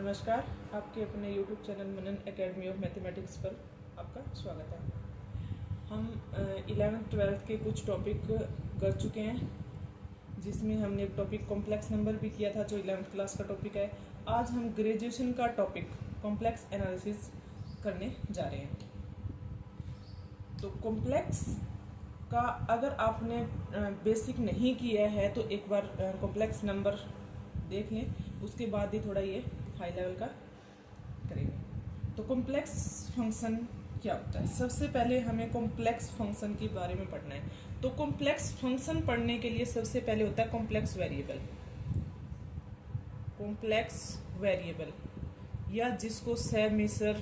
नमस्कार, आपके अपने YouTube channel Manan academy of mathematics पर आपका स्वागत है। हम 11th-12th के कुछ टॉपिक कर चुके हैं, जिसमें हमने एक टॉपिक कॉम्प्लेक्स नंबर भी किया था जो 11th क्लास का टॉपिक है। आज हम ग्रेजुएशन का टॉपिक कॉम्प्लेक्स एनालिसिस करने जा रहे हैं। तो कॉम्प्लेक्स का अगर आपने बेसिक नहीं किया है तो एक बार कॉम्प्लेक्स नंबर देख लें, उसके बाद ही थोड़ा ये हाई लेवल का करेंगे। तो कॉम्प्लेक्स फंक्शन क्या होता है? सबसे पहले हमें कॉम्प्लेक्स फंक्शन के बारे में पढ़ना है। तो कॉम्प्लेक्स फंक्शन पढ़ने के लिए सबसे पहले होता है कॉम्प्लेक्स वेरिएबल। कॉम्प्लेक्स वेरिएबल या जिसको समिश्र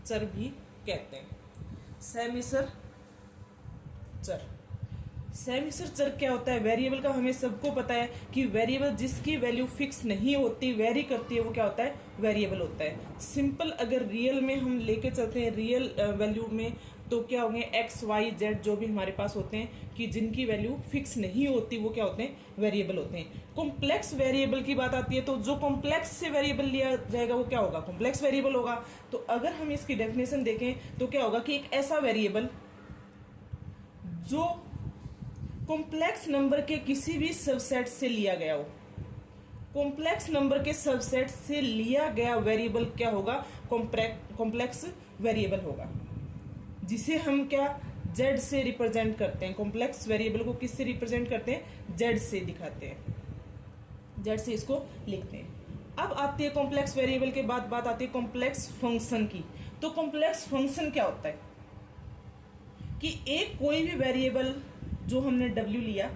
चर भी कहते हैं। समिश्र चर क्या होता है? वेरिएबल का हमें सबको पता है कि वेरिएबल जिसकी वैल्यू फिक्स नहीं होती, वेरी करती है, वो क्या होता है? वेरिएबल होता है। सिंपल अगर रियल में हम लेके चलते हैं, रियल वैल्यू में, तो क्या होंगे? एक्स वाई जेड जो भी हमारे पास होते हैं कि जिनकी वैल्यू फिक्स नहीं होती, वो क्या होते हैं? वेरिएबल होते हैं। कॉम्प्लेक्स वेरिएबल की बात आती है तो जो कॉम्प्लेक्स से वेरिएबल लिया जाएगा वो क्या होगा? कॉम्प्लेक्स वेरिएबल होगा। तो अगर हम इसकी डेफिनेशन देखें तो क्या होगा कि एक ऐसा वेरिएबल जो कॉम्प्लेक्स नंबर के किसी भी सबसेट से लिया गया हो, कॉम्प्लेक्स नंबर के सबसेट से लिया गया वेरिएबल क्या होगा? कॉम्प्लेक्स वेरिएबल होगा, जिसे हम क्या जेड से रिप्रेजेंट करते हैं। कॉम्प्लेक्स वेरिएबल को किससे रिप्रेजेंट करते हैं? जेड से दिखाते हैं, जेड से इसको लिखते हैं। अब आती है कॉम्प्लेक्स वेरिएबल के बाद बात आती है कॉम्प्लेक्स फंक्शन की। तो कॉम्प्लेक्स फंक्शन क्या होता है कि एक कोई भी वेरिएबल जो हमने w लिया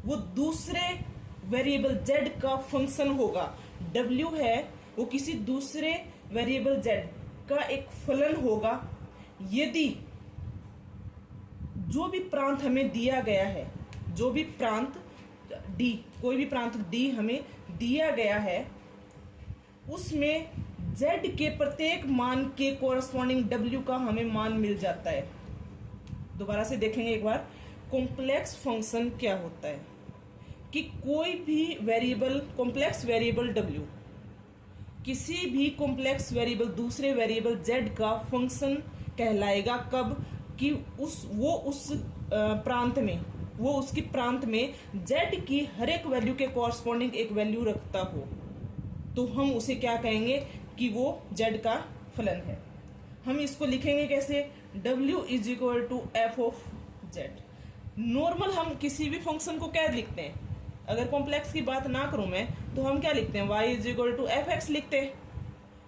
वो दूसरे वेरिएबल z का फंक्शन होगा। w है वो किसी दूसरे वेरिएबल z का एक फलन होगा यदि जो भी प्रांत हमें दिया गया है, जो भी प्रांत d, कोई भी प्रांत d हमें दिया गया है, उसमें z के प्रत्येक मान के कोरस्पॉन्डिंग w का हमें मान मिल जाता है। दोबारा से देखेंगे एक बार, कॉम्प्लेक्स फंक्शन क्या होता है कि कोई भी वेरिएबल, कॉम्प्लेक्स वेरिएबल w किसी भी कॉम्प्लेक्स वेरिएबल दूसरे वेरिएबल z का फंक्शन कहलाएगा। कब? कि उस प्रांत में, वो उसकी प्रांत में z की हर एक वैल्यू के कॉरस्पॉन्डिंग एक वैल्यू रखता हो, तो हम उसे क्या कहेंगे कि वो z का फलन है। हम इसको लिखेंगे कैसे? w is equal to f of z. Normal हम किसी भी फंक्शन को क्या लिखते हैं? अगर कॉम्प्लेक्स की बात ना करूं मैं तो हम क्या लिखते हैं? y is equal to f x लिखते हैं।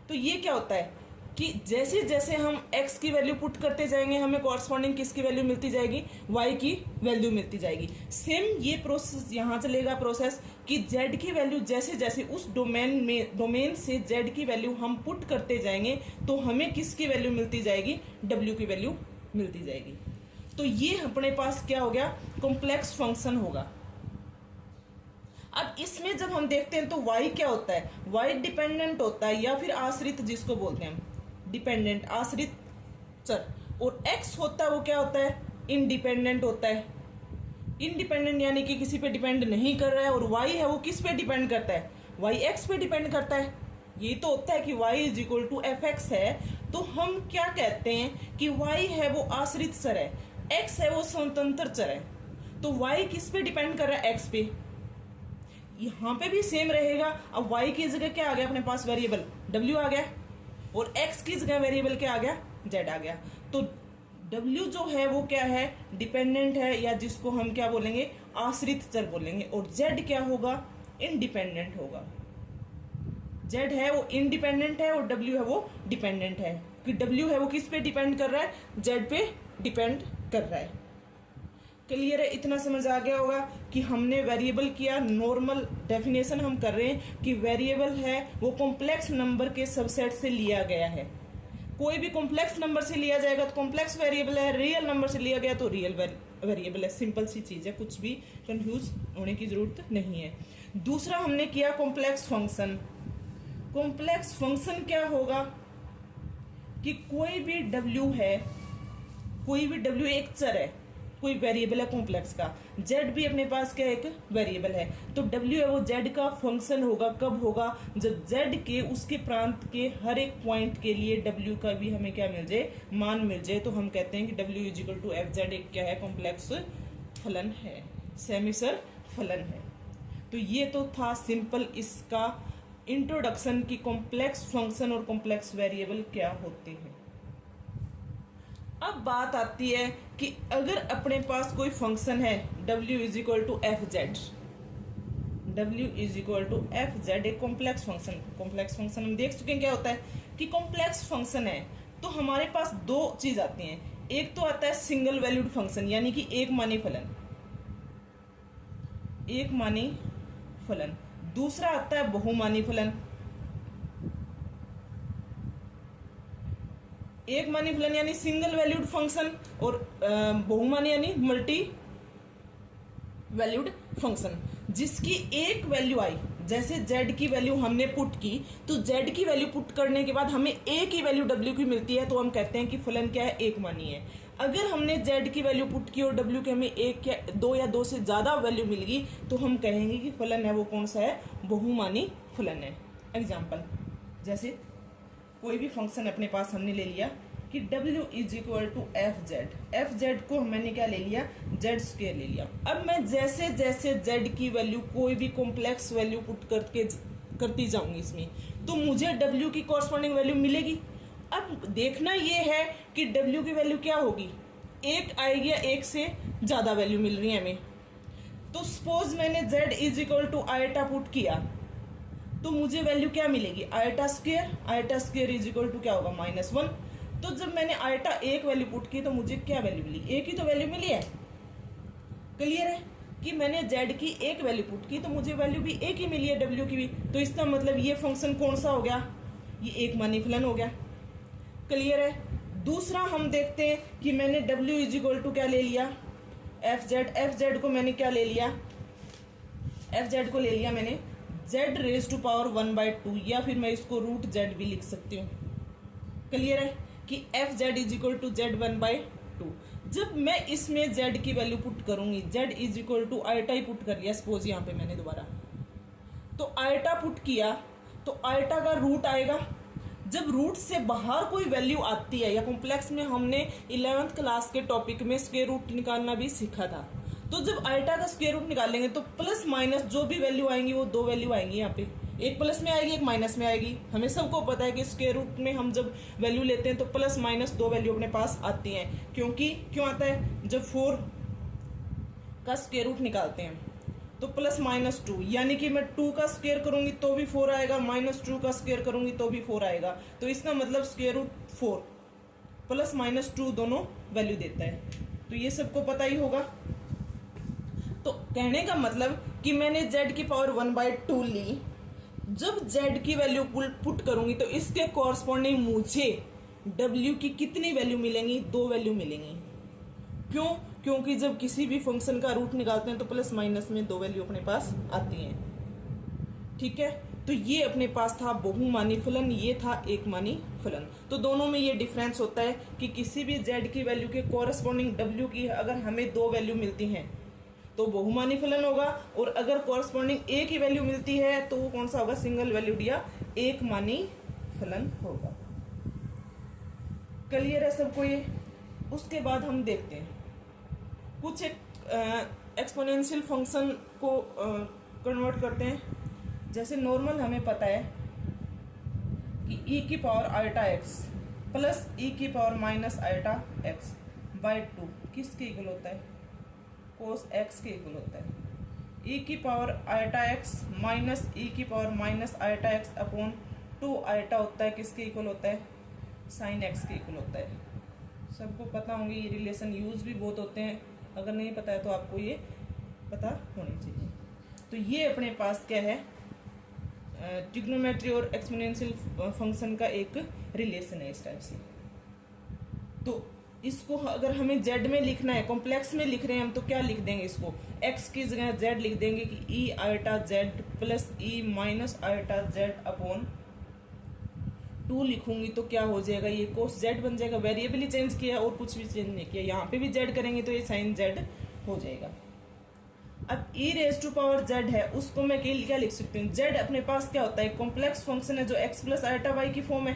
तो ये क्या होता है कि जैसे जैसे हम x की वैल्यू पुट करते जाएंगे, हमें कॉरस्पॉन्डिंग किसकी वैल्यू मिलती जाएगी? y की वैल्यू मिलती जाएगी। सेम ये प्रोसेस यहाँ चलेगा, प्रोसेस कि z की वैल्यू जैसे जैसे उस डोमेन से z की वैल्यू हम पुट करते जाएंगे तो हमें किसकी वैल्यू मिलती जाएगी? w की वैल्यू मिलती जाएगी। तो ये अपने पास क्या हो गया? कॉम्प्लेक्स फंक्शन होगा। अब इसमें जब हम देखते हैं तो y क्या होता है? y डिपेंडेंट होता है, या फिर आश्रित जिसको बोलते हैं हम, डिपेंडेंट आश्रित चर। और x होता है वो क्या होता है? इंडिपेंडेंट होता है। इंडिपेंडेंट यानी कि किसी पे डिपेंड नहीं कर रहा है। और y है वो किस पे डिपेंड करता है? y x पे डिपेंड करता है। ये तो होता है कि y is equal to f x है, तो हम क्या कहते हैं कि y है वो आश्रित चर है, x है वो स्वतंत्र चर है। तो y किस पे डिपेंड कर रहा है? x पे। यहां पे भी सेम रहेगा। अब y की जगह क्या आ गया अपने पास? वेरिएबल w आ गया, और x की जगह वेरिएबल क्या आ गया? z आ गया। तो w जो है वो क्या है? डिपेंडेंट है, या जिसको हम क्या बोलेंगे? आश्रित चर बोलेंगे। और z क्या होगा? इंडिपेंडेंट होगा। z है वो इंडिपेंडेंट है और w है वो डिपेंडेंट है। कि w है वो किस पे डिपेंड कर रहा है? z पे डिपेंड कर रहा है। क्लियर है? इतना समझ आ गया होगा कि हमने वेरिएबल किया। नॉर्मल डेफिनेशन हम कर रहे हैं कि वेरिएबल है वो कॉम्प्लेक्स नंबर के सबसेट से लिया गया है। कोई भी कॉम्प्लेक्स नंबर से लिया जाएगा तो कॉम्प्लेक्स वेरिएबल है, रियल नंबर से लिया गया तो रियल वेरिएबल है। सिंपल सी चीज है, कुछ भी कंफ्यूज होने की जरूरत नहीं है। दूसरा हमने किया कॉम्प्लेक्स फंक्शन। कॉम्प्लेक्स फंक्शन क्या होगा कि कोई भी w है, कोई भी w एक चर है, कोई वेरिएबल है कॉम्प्लेक्स का, जेड भी अपने पास क्या एक वेरिएबल है, तो डब्ल्यू है वो जेड का फंक्शन होगा, कब होगा, जब जेड के उसके प्रांत के हर एक पॉइंट के लिए डब्ल्यू का भी हमें क्या मिल जाए, मान मिल जाए, तो हम कहते हैं कि डब्ल्यू is equal to f z एक क्या है, कॉम्प्लेक्स फलन है, सेमिसर फलन है। तो ये तो था सिंपल इसका इंट्रोडक्शन की कॉम्प्लेक्स फंक्शन और कॉम्प्लेक्स वेरिएबल क्या होते हैं। अब बात आती है कि अगर अपने पास कोई फंक्शन है w is equal to f z, w is equal to f z एक कॉम्प्लेक्स फंक्शन, कॉम्प्लेक्स फंक्शन हम देख चुके हैं क्या होता है कि कॉम्प्लेक्स फंक्शन है तो हमारे पास दो चीज आती हैं, एक तो आता है सिंगल वैल्यूड फंक्शन यानी कि एक मानी फलन, एक मानी फलन, दूसरा आता है बहुमानी फलन। एक मानी फलन यानी सिंगल वैल्यूड फंक्शन और बहुमानी यानी मल्टी वैल्यूड फंक्शन जिसकी एक वैल्यू आई, जैसे z की वैल्यू हमने पुट की तो z की वैल्यू पुट करने के बाद हमें एक ही वैल्यू w की मिलती है तो हम कहते हैं कि फलन क्या है, एक मानी है। अगर हमने z की वैल्यू पुट की और w की हमें एक या दो या दो से ज्यादा वैल्यू मिल गई तो हम कहेंगे कि फलन है वो कौन सा है, बहुमानी फलन है। एग्जाम्पल, जैसे कोई भी फंक्शन अपने पास हमने ले लिया कि w is equal to f z को मैंने क्या ले लिया, जेड स्क्वायर ले लिया। अब मैं जैसे जैसे z की वैल्यू कोई भी कॉम्प्लेक्स वैल्यू पुट करती जाऊंगी इसमें तो मुझे w की कॉरस्पॉन्डिंग वैल्यू मिलेगी। अब देखना ये है कि w की वैल्यू क्या होगी, एक आएगी या एक से ज्यादा वैल्यू मिल रही है हमें। तो सपोज मैंने z is equal to iota put किया तो मुझे वैल्यू क्या मिलेगी, iota square is equal to क्या होगा, -1। तो जब मैंने आयटा एक वैल्यू पुट की तो मुझे क्या वैल्यू मिली, एक ही तो वैल्यू मिली है। क्लियर है कि मैंने z की एक वैल्यू पुट की तो मुझे वैल्यू भी एक ही मिली है w की भी, तो इसका मतलब ये फंक्शन कौन सा हो गया, ये एक मानी फलन हो गया। क्लियर है। दूसरा हम देखते हैं कि मैंने w इज इक्वल टू क्या ले लिया, एफ जेड को मैंने क्या ले लिया, एफ जेड को ले लिया मैंने z रेज टू पावर 1/2 या फिर मैं इसको रूट z भी लिख सकती हूँ। क्लियर है कि F Z is equal to z 1/2। जब मैं इसमें z की वैल्यू पुट करूंगी, z is equal to iota ही पुट कर लिया सपोज यहाँ पे मैंने दोबारा, तो आयटा पुट किया तो आयटा का रूट आएगा। जब रूट से बाहर कोई वैल्यू आती है, या कॉम्प्लेक्स में हमने 11th क्लास के टॉपिक में स्क्वायर रूट निकालना भी सीखा था, तो जब आयटा का स्क्वायर रूट निकालेंगे तो प्लस माइनस जो भी वैल्यू आएंगी वो दो वैल्यू आएंगी यहाँ पे, एक प्लस में आएगी एक माइनस में आएगी। हमें सबको पता है कि स्क्वायर रूट में हम जब वैल्यू लेते हैं तो प्लस माइनस दो वैल्यू अपने पास आती हैं, क्योंकि क्यों आता है, जब 4 का स्क्वायर रूट निकालते हैं तो +-2 यानी कि मैं 2 का स्क्वायर करूंगी तो भी 4 आएगा, -2 का स्क्वायर करूंगी तो भी 4 आएगा। तो इसका मतलब स्क्वायर रूट 4 +-2 दोनों वैल्यू देता है, तो ये सबको पता ही होगा। तो कहने का मतलब कि मैंने z की पावर 1/2 ली, जब z की वैल्यू पुट करूंगी तो इसके कॉरस्पॉन्डिंग मुझे w की कितनी वैल्यू मिलेंगी, 2 वैल्यू मिलेंगी। क्यों? क्योंकि जब किसी भी फंक्शन का रूट निकालते हैं तो प्लस माइनस में 2 वैल्यू अपने पास आती हैं। ठीक है, तो ये अपने पास था बहुमानी फलन, ये था एक मानी फलन। तो दोनों में ये डिफरेंस होता है कि किसी भी z की वैल्यू के कॉरस्पॉन्डिंग w की अगर हमें 2 वैल्यू मिलती हैं तो बहुमानी फलन होगा, और अगर कॉरस्पॉन्डिंग एक ही वैल्यू मिलती है तो वो कौन सा होगा, सिंगल वैल्यूड या एक मानी फलन होगा। क्लियर है सबको ये। उसके बाद हम देखते हैं कुछ एक्सपोनेंशियल फंक्शन को कन्वर्ट करते हैं। जैसे नॉर्मल हमें पता है कि e की power iota x plus e की power minus iota x by 2 किसके इक्वल होता है, कोस x के इक्वल होता है। e की power iota x minus e की power minus iota x upon 2 eta होता है किसके इक्वल होता है, साइन x के इक्वल होता है। सबको पता होंगे ये रिलेशन यूज भी बहुत होते हैं, अगर नहीं पता है तो आपको ये पता होनी चाहिए। तो ये अपने पास क्या है, ट्रिग्नोमेट्री और एक्सपोनेंशियल फंक्शन का एक रिलेशन है इस टाइप से। तो इसको अगर हमें z में लिखना है, कॉम्प्लेक्स में लिख रहे हैं हम, तो क्या लिख देंगे इसको, x की जगह z लिख देंगे कि e eta z plus e minus eta z upon 2 लिखूंगी तो क्या हो जाएगा, ये कोस जेड बन जाएगा। वेरिएबल ही चेंज किया और कुछ भी चेंज नहीं किया। यहाँ पे भी जेड करेंगे तो ये साइन जेड हो जाएगा। अब e raise to power z है, उसको मैं क्या लिख सकती हूँ, जेड अपने पास क्या होता है, कॉम्प्लेक्स फंक्शन है जो एक्स प्लस आयटा वाई की फॉर्म है।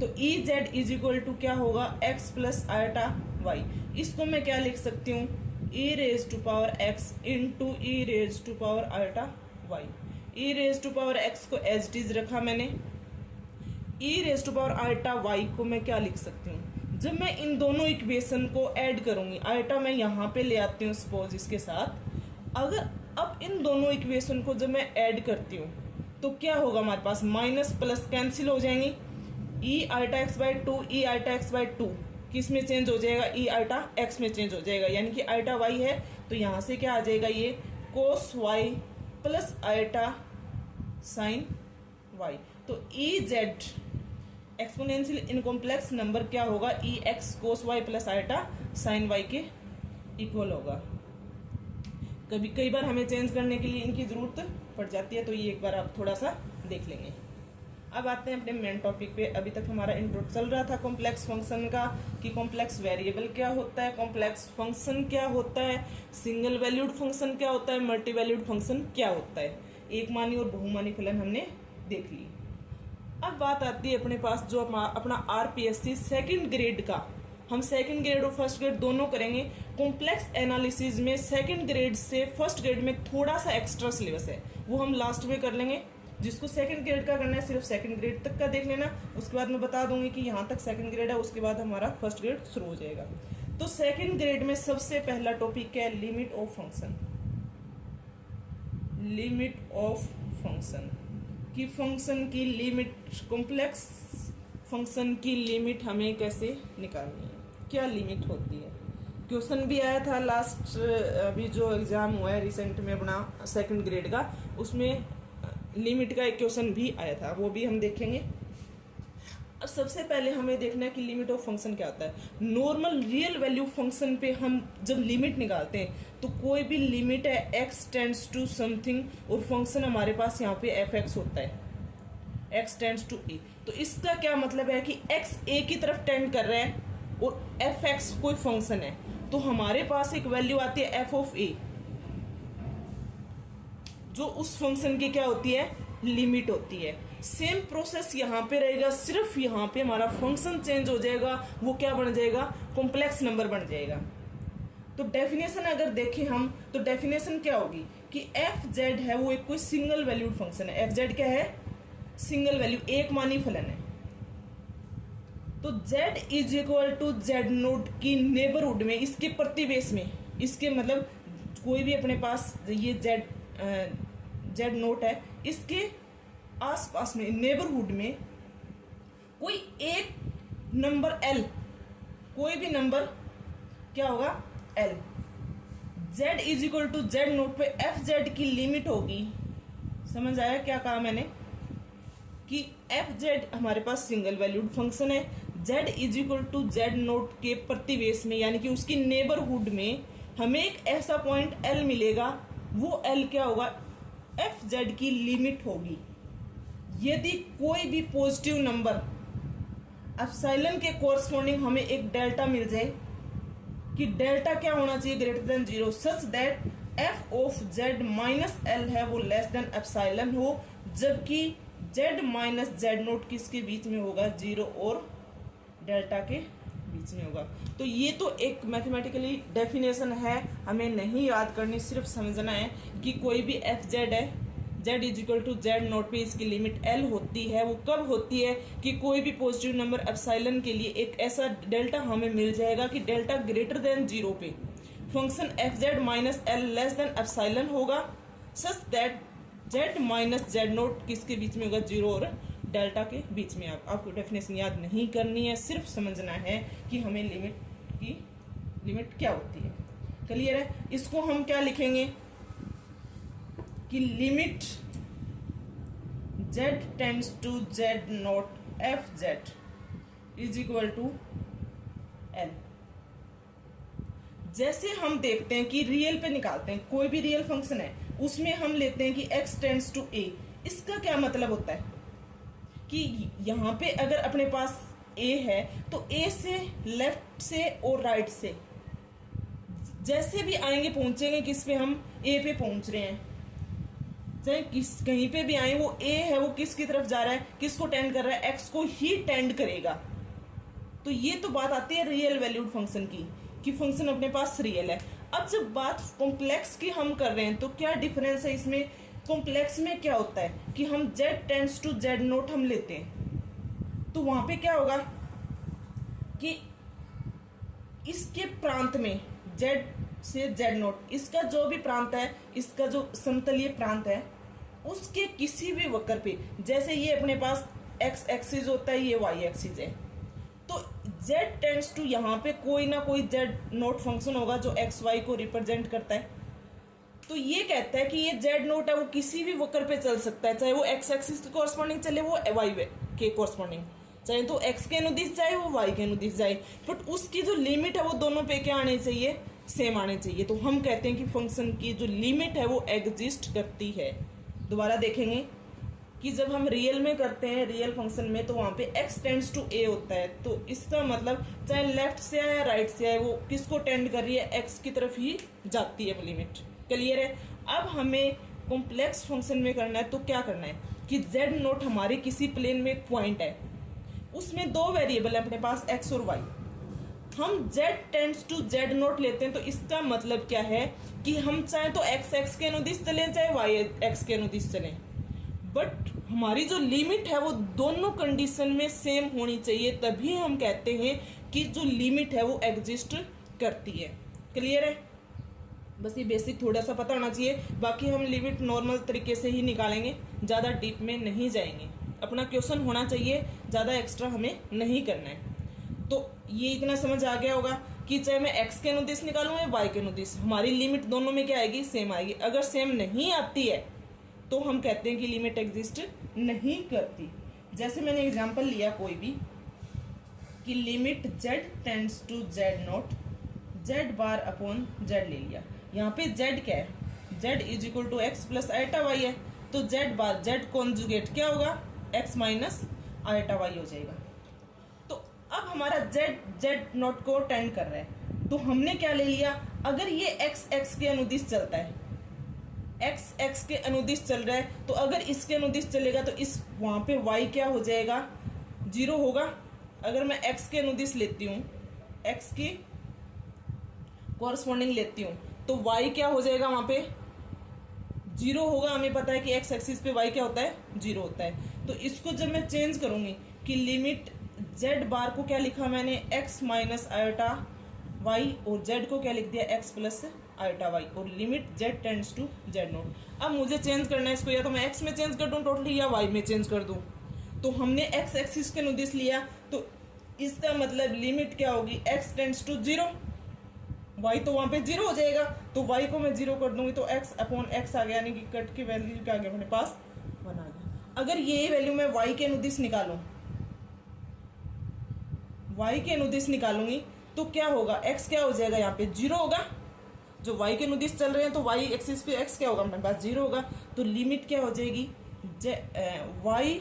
तो ई जेड इज इक्वल टू क्या होगा, एक्स प्लस आयटा वाई। इसको मैं क्या लिख सकती हूँ, e raise to power X into E raise to power iota Y. E raise to power X को एज इट इज रखा मैंने, E raise to power iota Y को मैं क्या लिख सकती हूँ, जब मैं इन दोनों इक्वेशन को ऐड करूंगी, आयटा मैं यहाँ पे ले आती हूँ सपोज इसके साथ, अगर अब इन दोनों इक्वेशन को जब मैं ऐड करती हूँ तो क्या होगा, हमारे पास माइनस प्लस कैंसिल हो जाएंगी। E iota X by two, E iota X by two किस में चेंज हो जाएगा, ई आयटा एक्स में चेंज हो जाएगा, यानी कि आयटा वाई है तो यहाँ से क्या आ जाएगा, ये cos Y plus iota sine Y. तो ई जेड एक्सपोनेंशियल इनकॉम्प्लेक्स नंबर क्या होगा, E X cos Y plus iota sine Y के इक्वल होगा। कई बार हमें चेंज करने के लिए इनकी जरूरत पड़ जाती है, तो ये एक बार आप थोड़ा सा देख लेंगे। अब आते हैं अपने मेन टॉपिक पे। अभी तक हमारा इंट्रो चल रहा था कॉम्प्लेक्स फंक्शन का, कि कॉम्प्लेक्स वेरिएबल क्या होता है, कॉम्प्लेक्स फंक्शन क्या होता है, सिंगल वैल्यूड फंक्शन क्या होता है, मल्टी वैल्यूड फंक्शन क्या होता है। एक मानी और बहुमानी फलन हमने देख ली। अब बात आती है अपने पास जो अपना आरपीएससी सेकंड ग्रेड का, हम सेकंड ग्रेड और फर्स्ट ग्रेड दोनों करेंगे। कॉम्प्लेक्स एनालिसिस में सेकंड ग्रेड से फर्स्ट ग्रेड में थोड़ा सा एक्स्ट्रा सिलेबस है, वो हम लास्ट में कर लेंगे। जिसको सेकंड ग्रेड का करना है सिर्फ सेकंड ग्रेड तक का देख लेना, उसके बाद मैं बता दूंगी कि यहाँ तक सेकंड ग्रेड है, उसके बाद हमारा फर्स्ट ग्रेड शुरू हो जाएगा। तो सेकंड ग्रेड में सबसे पहला टॉपिक क्या है, limit of function. Limit of function की फंक्शन की लिमिट, कॉम्प्लेक्स फंक्शन की लिमिट हमें कैसे निकालनी है, क्या लिमिट होती है। क्वेश्चन भी आया था लास्ट, अभी जो एग्जाम हुआ है रिसेंट में अपना सेकंड ग्रेड का, उसमें लिमिट का एक क्वेश्चन भी आया था, वो भी हम देखेंगे। अब सबसे पहले हमें देखना है कि लिमिट ऑफ फंक्शन क्या होता है। नॉर्मल रियल वैल्यू फंक्शन पे हम जब लिमिट निकालते हैं तो कोई भी लिमिट है x टेंड्स टू समथिंग, और फंक्शन हमारे पास यहाँ पे एफ एक्स होता है, x टेंड्स टू ए। तो इसका क्या मतलब है कि x a की तरफ टेंड कर रहा है और एफ एक्स कोई फंक्शन है, तो हमारे पास एक वैल्यू आती है एफ ऑफ ए, जो उस फंक्शन की क्या होती है, लिमिट होती है। सेम प्रोसेस यहाँ पे रहेगा, सिर्फ यहाँ पे हमारा फंक्शन चेंज हो जाएगा, वो क्या बन जाएगा, कॉम्प्लेक्स नंबर बन जाएगा। तो डेफिनेशन अगर देखें हम, तो डेफिनेशन क्या होगी कि एफ जेड है वो एक कोई सिंगल वैल्यूड फंक्शन है। एफ जेड क्या है, सिंगल वैल्यू, एक मानी फलन है। तो z is equal to z naught की नेबरहुड में, इसके प्रतिवेश में, इसके मतलब कोई भी अपने पास ये जेड नोट है, इसके आसपास में नेबरहुड में कोई एक नंबर l, कोई भी नंबर क्या होगा l। z is equal to z naught पे एफ जेड की लिमिट होगी। समझ आया क्या कहा मैंने, कि एफ जेड हमारे पास सिंगल वैल्यूड फंक्शन है, z is equal to z naught के प्रतिवेश में यानी कि उसकी नेबरहुड में हमें एक ऐसा पॉइंट l मिलेगा, वो l क्या होगा, एफ जेड की लिमिट होगी। यदि कोई भी पॉजिटिव नंबर एप्सिलॉन के कोरस्पॉन्डिंग हमें एक डेल्टा मिल जाए, कि डेल्टा क्या होना चाहिए, greater than 0, such that F of Z minus L है वो लेस देन एप्सिलॉन हो, जबकि जेड माइनस जेड नोट किसके बीच में होगा, 0 और डेल्टा के बीच में होगा। तो ये तो एक मैथमेटिकली डेफिनेशन है, हमें नहीं याद करनी, सिर्फ समझना है कि कोई भी एफ जेड है, z is equal to z naught पे इसकी लिमिट एल होती है। वो कब होती है कि कोई भी पॉजिटिव नंबर एप्सिलॉन के लिए एक ऐसा डेल्टा हमें मिल जाएगा कि डेल्टा ग्रेटर देन 0 पे function F Z minus L less than epsilon होगा, such that Z minus Z naught किसके बीच में होगा, 0 और डेल्टा के बीच में। आपको डेफिनेशन याद नहीं करनी है, सिर्फ समझना है कि हमें लिमिट क्या होती है। क्लियर है। इसको हम क्या लिखेंगे कि limit z tends to z not f Z is equal to l। जैसे हम देखते हैं कि रियल पे निकालते हैं, कोई भी रियल फंक्शन है उसमें हम लेते हैं कि x टेंड्स टू a। इसका क्या मतलब होता है कि यहाँ पे अगर अपने पास ए है तो ए से, लेफ्ट से और राइट से जैसे भी आएंगे पहुंचेंगे किस पे, हम ए पे पहुंच रहे हैं। चाहे किस कहीं पे भी आए, वो ए है वो किसकी तरफ जा रहा है, किसको टेंड कर रहा है, एक्स को ही टेंड करेगा। तो ये तो बात आती है रियल वैल्यूड फंक्शन की, कि फंक्शन अपने पास रियल है। अब जब बात कॉम्प्लेक्स की हम कर रहे हैं तो क्या डिफरेंस है इसमें। कॉम्प्लेक्स में क्या होता है कि हम z tends to z naught हम लेते हैं, तो वहां पे क्या होगा कि इसके प्रांत में z से z नोट, इसका जो भी प्रांत है, इसका जो समतलीय प्रांत है, उसके किसी भी वक्र पे, जैसे ये अपने पास x एक्सिस होता है, ये y एक्सिस है, तो z टेंड्स टू यहाँ पे कोई ना कोई z नोट फंक्शन होगा जो एक्स वाई को रिप्रेजेंट करता है। तो ये कहता है कि ये z नोट है वो किसी भी वक्र पे चल सकता है, चाहे वो x एक्सिस के कॉरस्पॉन्डिंग चले, वो y के कॉरस्पॉन्डिंग, चाहे तो x के अनुदिश जाए वो y के अनुदिश जाए, बट उसकी जो लिमिट है वो दोनों पे क्या आनी चाहिए, सेम आने चाहिए। तो हम कहते हैं कि फंक्शन की जो लिमिट है वो एग्जिस्ट करती है। दोबारा देखेंगे कि जब हम रियल में करते हैं, रियल फंक्शन में, तो वहाँ पे x टेंड्स टू a होता है, तो इसका मतलब चाहे लेफ्ट से आए या राइट से आए, वो किसको टेंड कर रही है, x की तरफ ही जाती है वो लिमिट। क्लियर है। अब हमें कॉम्प्लेक्स फंक्शन में करना है, तो क्या करना है कि z नोट हमारे किसी प्लेन में एक पॉइंट है, उसमें दो वेरिएबल है अपने पास x और y, हम z tends to z naught लेते हैं, तो इसका मतलब क्या है कि हम चाहे तो x के अनुदिश चले, चाहे y x के अनुदिश चले, बट हमारी जो लिमिट है वो दोनों कंडीशन में सेम होनी चाहिए, तभी हम कहते हैं कि जो लिमिट है वो एग्जिस्ट करती है। क्लियर है। बस ये बेसिक थोड़ा सा पता होना चाहिए, बाकी हम लिमिट नॉर्मल तरीके से ही निकालेंगे, ज़्यादा डीप में नहीं जाएंगे। अपना क्वेश्चन होना चाहिए, ज़्यादा एक्स्ट्रा हमें नहीं करना है। तो ये इतना समझ आ गया होगा कि चाहे मैं x के अनुदिश निकालूं या y के अनुदिश, हमारी लिमिट दोनों में क्या आएगी, सेम आएगी। अगर सेम नहीं आती है तो हम कहते हैं कि लिमिट एग्जिस्ट नहीं करती। जैसे मैंने एग्जांपल लिया कोई भी कि limit z tends to z not z bar upon z ले लिया, यहाँ पे z क्या है, z is equal to x plus iota y है, तो z बार z कॉन्जुगेट क्या होगा, x माइनस आइटा वाई हो जाएगा। तो अब हमारा z नॉट को टेंड कर रहा है, तो हमने क्या ले लिया, अगर ये x के अनुदिश चलता है, x के अनुदिश चल रहा है, तो अगर इसके अनुदिश चलेगा तो इस वहां पे y क्या हो जाएगा, 0 होगा। अगर मैं x के अनुदिश लेती हूँ, x की कॉरस्पॉन्डिंग लेती हूँ, तो y क्या हो जाएगा, वहां पे 0 होगा। हमें पता है कि x एक्सिस पे y क्या होता है, 0 होता है। तो इसको जब मैं चेंज करूंगी कि लिमिट z बार को क्या लिखा मैंने, x माइनस आयोटा वाई, और z को क्या लिख दिया, x प्लस आयोटा वाई, और limit z tends to z naught. अब मुझे चेंज करना है इसको, या तो मैं x में चेंज कर दूं टोटली, या y में चेंज कर दूं। तो हमने x एक्सिस के अनुदिश लिया, तो इसका मतलब लिमिट क्या होगी, x टेंड्स टू 0, y तो वहां पे 0 हो जाएगा, तो y को मैं 0 कर दूंगी तो x अपॉन x आ गया, यानी कि कट की वैल्यू क्या आ गया अपने पास, 1 आ गया। अगर ये वैल्यू मैं y के अनुदिश निकालूं, y के अनुदिश निकालूंगी तो क्या होगा, x क्या हो जाएगा, यहाँ पे 0 होगा। जो y के अनुदिश चल रहे हैं तो y एक्सिस पे x क्या होगा, हमारे पास 0 होगा। तो लिमिट क्या हो जाएगी, y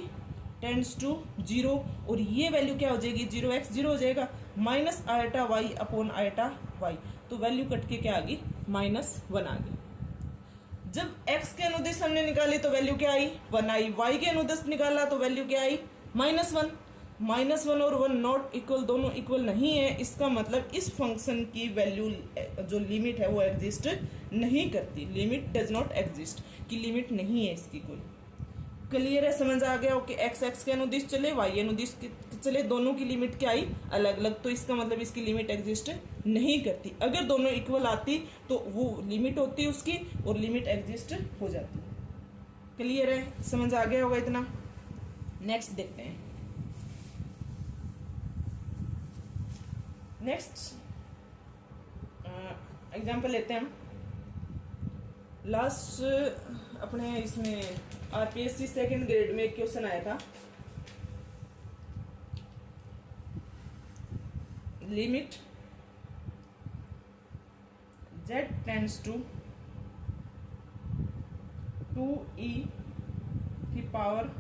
टेंड्स टू 0, और ये वैल्यू क्या हो जाएगी, 0x 0 हो जाएगा, minus eta y upon eta y, तो वैल्यू कट के क्या आ गई, -1 आ गई। जब x के अनुदिश हमने निकाली तो वैल्यू क्या आई, 1 आई। y के अनुदिश निकाला तो वैल्यू क्या आई, -1। -1 और 1 नॉट इक्वल, दोनों इक्वल नहीं है, इसका मतलब इस फंक्शन की वैल्यू जो लिमिट है वो एग्जिस्ट नहीं करती। लिमिट डज नॉट एग्जिस्ट, की लिमिट नहीं है इसकी कोई। क्लियर है, समझ आ गया। ओके, x के अनुदिश चले, y अनुदिश चले, दोनों की लिमिट क्या आई, अलग अलग, तो इसका मतलब इसकी लिमिट एग्जिस्ट नहीं करती। अगर दोनों इक्वल आती तो वो लिमिट होती उसकी, और लिमिट एग्जिस्ट हो जाती। क्लियर है, समझ आ गया होगा इतना। नेक्स्ट देखते हैं। नेक्स्ट एग्जाम्पल लेते हैं हम। लास्ट अपने इसमें आरपीएससी सेकंड ग्रेड में एक क्वेश्चन आया था, limit z tends to 2e की power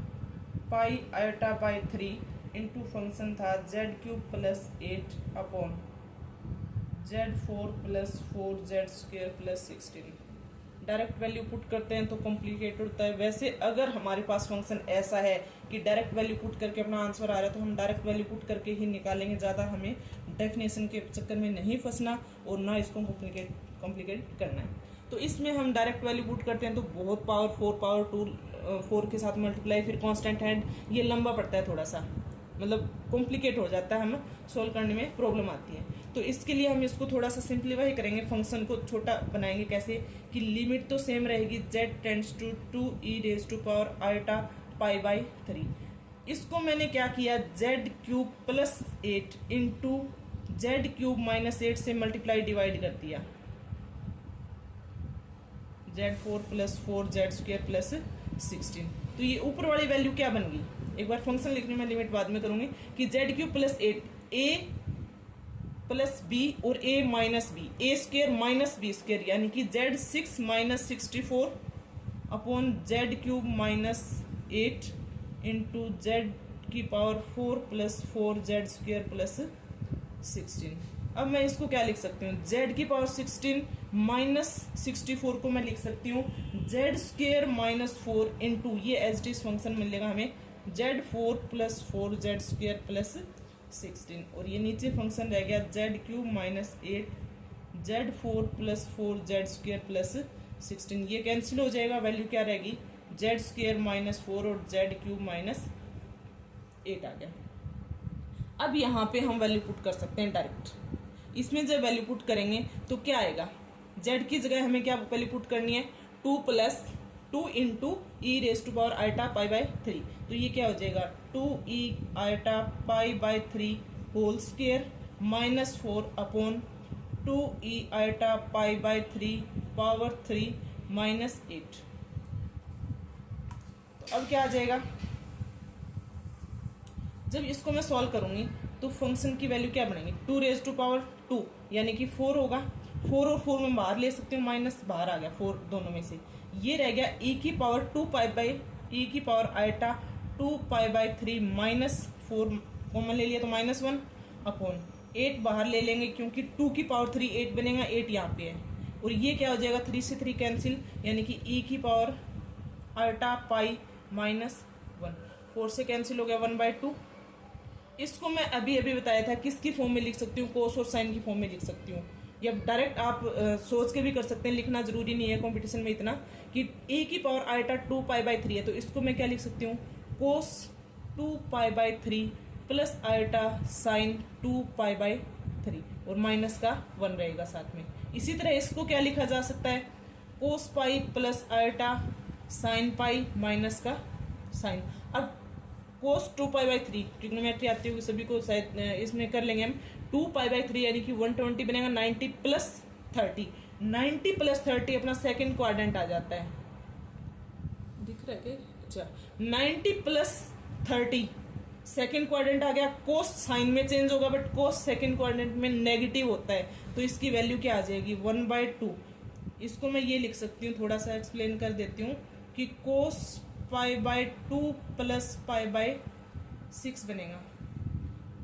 pi iota by 3 into function था z³ + 8 upon z4 + 4z² + 16। Direct value put करते हैं तो कॉम्प्लिकेटेड होता है। वैसे अगर हमारे पास फंक्शन ऐसा है कि डायरेक्ट वैल्यू पुट करके अपना आंसर आ रहा है तो हम डायरेक्ट वैल्यू पुट करके ही निकालेंगे। ज़्यादा हमें डेफिनेशन के चक्कर में नहीं फंसना और ना इसको कॉम्प्लिकेट करना है। तो इसमें हम डायरेक्ट वैल्यू पुट करते हैं तो बहुत पावर 4 के साथ मल्टीप्लाई, फिर कांस्टेंट हैंड, ये लंबा पड़ता है थोड़ा सा, मतलब कॉम्प्लिकेट हो जाता है, हमें सोल्व करने में प्रॉब्लम आती है। तो इसके लिए हम इसको थोड़ा सा सिंप्लीफाई करेंगे, फंक्शन को छोटा बनाएंगे। कैसे कि लिमिट तो सेम रहेगी, z टेंड्स टू 2e⁻⁴ इसको मैंने क्या किया, z³ + 8 इंटू z³ - 8 से मल्टीप्लाई डिवाइड कर दिया, z4 + 4z² + 16। तो ये ऊपर वाली वैल्यू क्या बन गई, एक बार फंक्शन लिखने में लिमिट बाद में करूंगी, कि z³ + 8 a + b और a - b, a² - b² यानी कि z6 - 64 upon z³ - 8 into z⁴ + 4z² + 16। अब मैं इसको क्या लिख सकती हूँ, z⁴ - 64 को मैं लिख सकती हूँ z² - 4 इंटू, ये एज डी फंक्शन मिलेगा हमें, z4 + 4z² + 16। और ये नीचे फंक्शन रह गया z³ - 8 z4 + 4z² + 16। ये कैंसिल हो जाएगा, वैल्यू क्या रहेगी, z² - 4 और z³ - 8 आ गया। अब यहाँ पे हम वैल्यू पुट कर सकते हैं डायरेक्ट। इसमें जब वैल्यू पुट करेंगे तो क्या आएगा, z की जगह हमें क्या वैल्यू पुट करनी है, 2 इंटू e⁻⁴ तो ये क्या हो जाएगा, 2e⁻⁴ whole square - 4 upon 2e⁻⁴ power 3 - 8। तो अब क्या आ जाएगा, जब इसको मैं सॉल्व करूंगी तो फंक्शन की वैल्यू क्या बनेगी, 2⁻² यानी कि 4 होगा। 4 और 4 में बाहर ले सकते हो, माइनस बाहर आ गया 4 दोनों में से, ये रह गया e⁻²π/2π/3 - 4 कॉमन ले लिया तो -1 अपॉन 8 बाहर ले लेंगे क्योंकि 2⁻3 8 बनेगा, 8 यहाँ पे है। और ये क्या हो जाएगा, 3 से 3 कैंसिल, यानी कि e⁻⁴ -1, 4 से कैंसिल हो गया 1/2। इसको मैं अभी बताया था किसकी फॉर्म में लिख सकती हूँ, कोस और साइन की फॉर्म में लिख सकती हूँ, या डायरेक्ट आप सोच के भी कर सकते हैं, लिखना जरूरी नहीं है कंपटीशन में इतना, कि e⁻⁴ 2π/3 है तो इसको मैं क्या लिख सकती हूँ, कोस 2π/3 प्लस आयोटा साइन 2π/3 और माइनस का 1 रहेगा साथ में। इसी तरह इसको क्या लिखा जा सकता है, cos pi plus iota sine pi minus का साइन। अब कोस 2π/3 ट्रिग्नोमेट्री आती होगी सभी को, शायद इसमें कर लेंगे हम, 2π/3 यानी कि 120 बनेगा, 90 + 30, 90 + 30 अपना सेकंड क्वाड्रेंट आ जाता है, दिख रहा है क्या, अच्छा 90 + 30 सेकंड क्वाड्रेंट आ गया। कोस साइन में चेंज होगा बट कोस सेकंड क्वाड्रेंट में नेगेटिव होता है, तो इसकी वैल्यू क्या आ जाएगी, 1/2। इसको मैं ये लिख सकती हूँ, थोड़ा सा एक्सप्लेन कर देती हूँ, कि कोस π/2 प्लस π/6 बनेगा,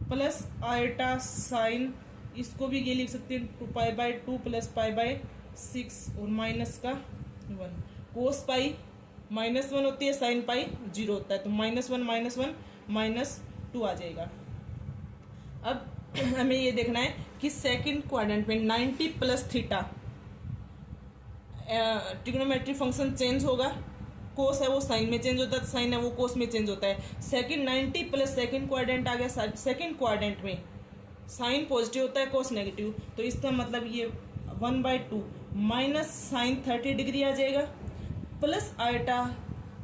प्लस आयोटा साइन, इसको भी ये लिख सकते हैं 2π/2 प्लस π/6 और माइनस का 1। कोस पाई -1 होती है, साइन पाई 0 होता है, तो -1 -2 आ जाएगा। अब हमें ये देखना है कि सेकंड क्वाड्रेंट में 90 + थीटा ट्रिग्नोमेट्री फंक्शन चेंज होगा, कोस है वो साइन में चेंज होता है, साइन है वो कोस में चेंज होता है। सेकंड 90 प्लस सेकंड क्वाड्रेंट आ गया, सेकंड क्वाड्रेंट में साइन पॉजिटिव होता है, कोस नेगेटिव, तो इसका मतलब ये 1/2 माइनस साइन 30 डिग्री आ जाएगा, plus iota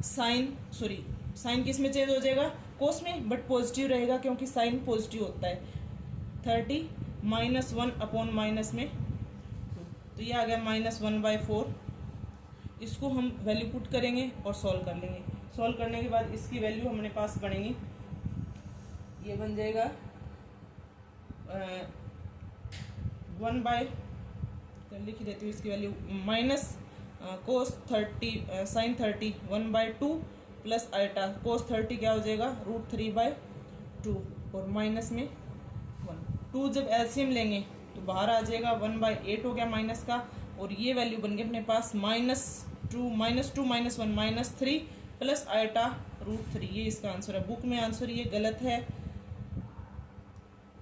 sign, sorry sine किस में चेंज हो जाएगा, कोस में, बट पॉजिटिव रहेगा क्योंकि साइन पॉजिटिव होता है, 30 -1 अपॉन माइनस में 2, तो ये आ गया -1/4। इसको हम वैल्यू पुट करेंगे और सॉल्व कर लेंगे। सॉल्व करने के बाद इसकी वैल्यू हमारे पास बनेगी, ये बन जाएगा 1 लिख देती हूँ इसकी value, minus cos 30 sine 30 1/2 plus iota cos 30 क्या हो जाएगा √3/2 और माइनस में 1। 2 जब एलसीएम लेंगे तो बाहर आ जाएगा 1/8 हो गया माइनस का, और ये वैल्यू बन गई अपने पास -2 -1 -3 प्लस आइटा √3। ये इसका आंसर है। बुक में आंसर ये गलत है,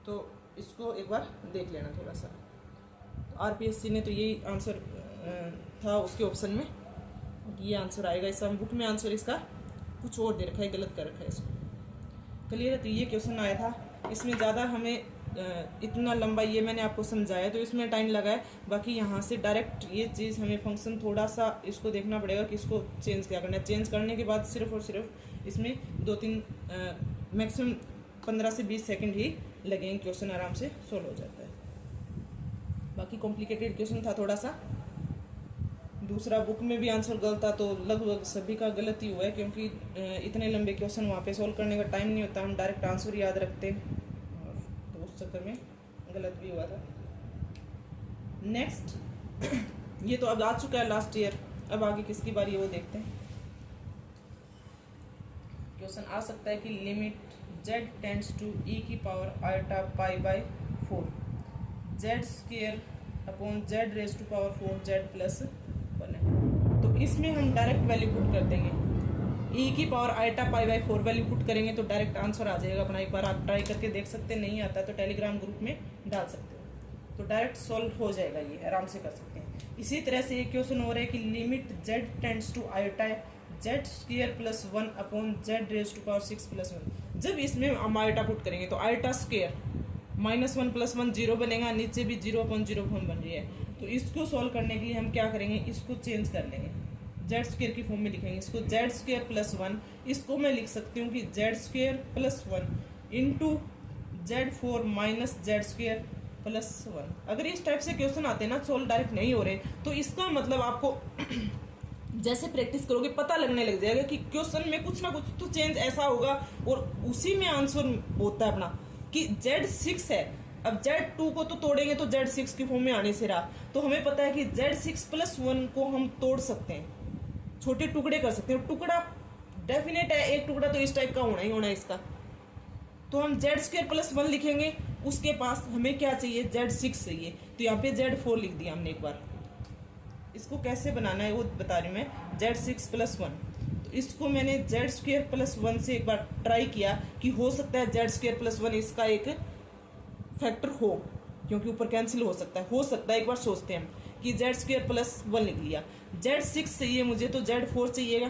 तो इसको एक बार देख लेना थोड़ा सा। तो आरपीएससी ने तो यही आंसर था उसके ऑप्शन में, ये आंसर आएगा इसका। बुक में आंसर इसका कुछ और दे रखा है, गलत कर रखा है इसको। क्लियर है? तो ये क्वेश्चन आया था, इसमें ज़्यादा हमें इतना लंबा ये मैंने आपको समझाया तो इसमें टाइम लगा है। बाकी यहाँ से डायरेक्ट ये चीज़ हमें फंक्शन थोड़ा सा इसको देखना पड़ेगा कि इसको चेंज क्या करना है। चेंज करने के बाद सिर्फ और सिर्फ इसमें 2-3 मैक्सिमम 15 से 20 सेकंड ही लगेंगे, क्वेश्चन आराम से सोल्व हो जाता है। बाकी कॉम्प्लिकेटेड क्वेश्चन था थोड़ा सा। दूसरा बुक में भी आंसर गलत था, तो लगभग सभी का गलत ही हुआ है, क्योंकि इतने लंबे क्वेश्चन वहाँ पे सोल्व करने का टाइम नहीं होता, हम डायरेक्ट आंसर याद रखते हैं, तो उस चक्कर में गलत भी हुआ था। नेक्स्ट ये तो अब आ चुका है लास्ट ईयर, अब आगे किसकी बारी है वो देखते हैं। क्वेश्चन आ सकता है कि limit z tends to e⁴ z square upon z raise to power 4 z plus 1 है। तो इसमें हम डायरेक्ट वैल्यू पुट कर देंगे, e⁴ वैल्यू पुट करेंगे तो डायरेक्ट आंसर आ जाएगा अपना। एक बार आप ट्राई करके देख सकते हैं, नहीं आता तो टेलीग्राम ग्रुप में डाल सकते हो, तो डायरेक्ट सॉल्व हो जाएगा, ये आराम से कर सकते हैं। इसी तरह से एक क्वेश्चन हो रहा है कि limit z tends to z square plus 1 upon z raise to power 6 plus 1। जब इसमें हम आइटा पुट करेंगे तो आइटा स्क्वायर -1 + 1 0 बनेगा, नीचे भी 0/0 फॉर्म बन रही है। तो इसको सॉल्व करने के लिए हम क्या करेंगे, इसको चेंज कर लेंगे, z स्क्वायर की फॉर्म में लिखेंगे इसको। z स्क्वायर प्लस 1 इसको मैं लिख सकती हूँ कि z square plus 1 into z4 minus z square plus 1। अगर इस टाइप से क्वेश्चन आते हैं ना, सोल्व डायरेक्ट नहीं हो रहे, तो इसका मतलब आपको जैसे प्रैक्टिस करोगे पता लगने लग जाएगा कि क्वेश्चन में कुछ ना कुछ तो चेंज ऐसा होगा, और उसी में आंसर होता है अपना कि z6 है। अब z2 को तो तोड़ेंगे तो z6 की फॉर्म में आने से रहा, तो हमें पता है कि z6 प्लस 1 को हम तोड़ सकते हैं, छोटे टुकड़े कर सकते हैं। टुकड़ा डेफिनेट है, एक टुकड़ा तो इस टाइप का होना ही होना है इसका। तो हम z स्क्वायर प्लस 1 लिखेंगे, उसके पास हमें क्या चाहिए, z6 चाहिए, तो यहाँ पे z4 लिख दिया हमने। एक बार इसको कैसे बनाना है वो बता रही हूँ मैं। z6 प्लस 1, तो इसको मैंने z स्क्वायर प्लस 1 से एक बार ट्राई किया कि हो सकता है z स्क्वायर प्लस 1 इसका एक फैक्टर हो, क्योंकि ऊपर कैंसिल हो सकता है। एक बार सोचते हैं कि z स्क्वायर प्लस 1 लिख लिया, z6 चाहिए मुझे, तो z4 चाहिएगा,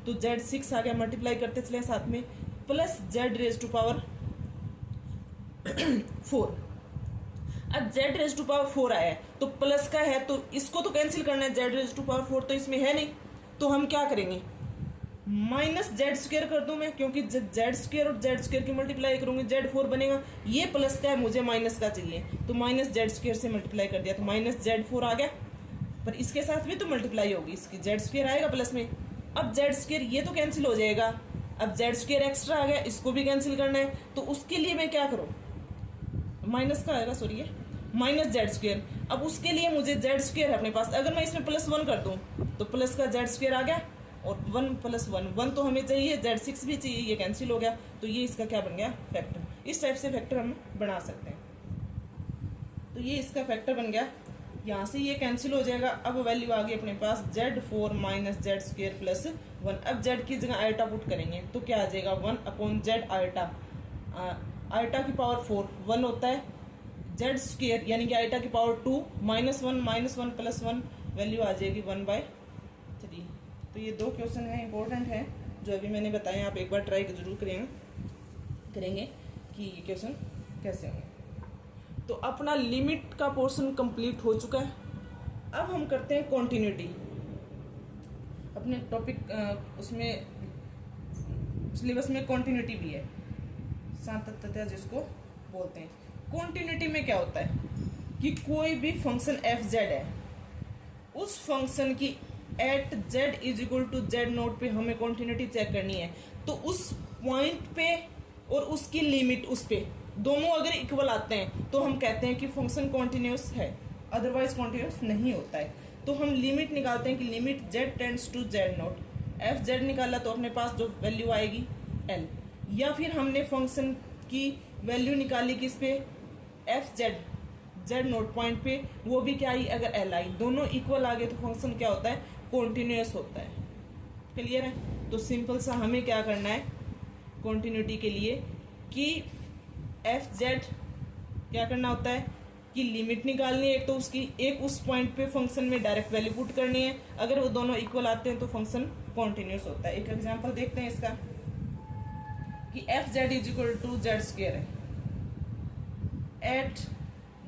तो z6 आ गया, मल्टीप्लाई करते चले साथ में, plus z raise to power 4। अब z रेज टू पावर 4 आया है तो प्लस का है, तो इसको तो कैंसिल करना है, z रेज टू पावर 4 तो इसमें है नहीं, तो हम क्या करेंगे, माइनस जेड स्क्वायर कर दूं मैं, क्योंकि जेड स्क्वायर और जेड स्क्वायर की मल्टीप्लाई करूंगी z4 बनेगा। ये प्लस का है, मुझे माइनस का चाहिए, तो माइनस जेड स्क्वायर से मल्टीप्लाई कर दिया, तो माइनस z4 आ गया, पर इसके साथ भी तो मल्टीप्लाई होगी, इसकी जेड स्क्वायर आएगा प्लस में। अब जेड स्क्वायर ये तो कैंसिल हो जाएगा, अब जेड स्क्वायर एक्स्ट्रा आ गया, इसको भी कैंसिल करना है, तो उसके लिए मैं क्या करूँ, माइनस का आएगा, सॉरी ये माइनस जेड स्क्वायर। अब उसके लिए मुझे जेड स्क्वायर है अपने पास, अगर मैं इसमें प्लस 1 कर दूं तो प्लस का जेड स्क्वायर आ गया, और 1 + 1 तो हमें चाहिए, z6 भी चाहिए, ये कैंसिल हो गया, तो ये इसका क्या बन गया, फैक्टर। इस टाइप से फैक्टर हम बना सकते हैं। तो ये इसका फैक्टर बन गया, यहाँ से ये कैंसिल हो जाएगा। अब वैल्यू आ गई अपने पास z4 minus Z square plus 1। अब z की जगह आइटा पुट करेंगे तो क्या आ जाएगा, 1/z आइटा, आइटा की पावर 4 1 होता है, जेड स्क्वायर यानी कि आइटा की पावर 2 -1 प्लस 1 वैल्यू आ जाएगी 1/3। तो ये 2 क्वेश्चन हैं, इंपॉर्टेंट हैं, जो अभी मैंने बताए, आप एक बार ट्राई जरूर करेंगे कि ये क्वेश्चन कैसे होंगे। तो अपना लिमिट का पोर्शन कंप्लीट हो चुका है। अब हम करते हैं कॉन्टिन्यूटी। अपने टॉपिक उसमें सिलेबस में कॉन्टिन्यूटी भी है, सातत्यता जिसको बोलते हैं। कॉन्टिन्यूटी में क्या होता है कि कोई भी फंक्शन f(z) है, उस फंक्शन की एट z = z0 पे हमें कॉन्टिन्यूटी चेक करनी है। तो उस पॉइंट पे और उसकी लिमिट, उस पे दोनों अगर इक्वल आते हैं तो हम कहते हैं कि फंक्शन कॉन्टिन्यूस है, अदरवाइज कॉन्टिन्यूस नहीं होता है। तो हम लिमिट निकालते हैं कि limit z tends to z0, f z निकाला तो अपने पास जो वैल्यू आएगी एल, या फिर हमने फंक्शन की वैल्यू निकाली किस पे, f Z, Z note point पे, वो भी क्या आई, अगर एल आई, दोनों इक्वल आ गए तो फंक्शन क्या होता है, कॉन्टिन्यूअस होता है। क्लियर है? तो सिंपल सा हमें क्या करना है कॉन्टिन्यूटी के लिए कि एफ जेड क्या करना होता है कि लिमिट निकालनी है एक, तो उसकी एक उस पॉइंट पे फंक्शन में डायरेक्ट वैल्यू पुट करनी है, अगर वो दोनों इक्वल आते हैं तो फंक्शन कॉन्टिन्यूअस होता है। एक एग्जांपल देखते हैं इसका कि F Z is equal to Z square है, at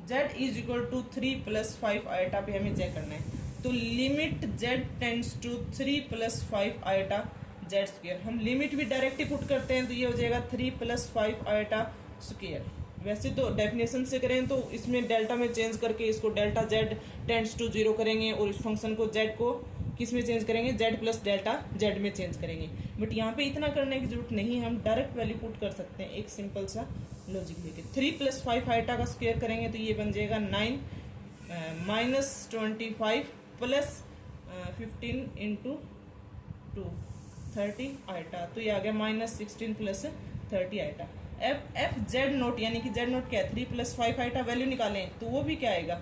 Z is equal to 3 + 5 iota पे हमें चेक करना है। तो limit Z tends to 3 + 5 iota Z square, हम लिमिट भी डायरेक्ट ही पुट करते हैं तो ये हो जाएगा 3 + 5 आइटा स्क्वायर। वैसे तो डेफिनेशन से करें तो इसमें डेल्टा में चेंज करके इसको डेल्टा जेड टेंड्स टू 0 करेंगे और इस फंक्शन को जेड को किस में चेंज करेंगे, जेड प्लस डेल्टा जेड में चेंज करेंगे। बट यहाँ पे इतना करने की जरूरत नहीं है, हम डायरेक्ट वैल्यू पुट कर सकते हैं एक सिंपल सा लॉजिक लेके। 3 + 5 आइटा का स्क्वायर करेंगे तो ये बन जाएगा 9 -25 + 15 × 2 30 आइटा, तो ये आ गया -16 + 30 आइटा। एफ जेड नोट यानी कि जेड नोट क्या है, 3 + 5 आइटा वैल्यू निकालें तो वो भी क्या आएगा,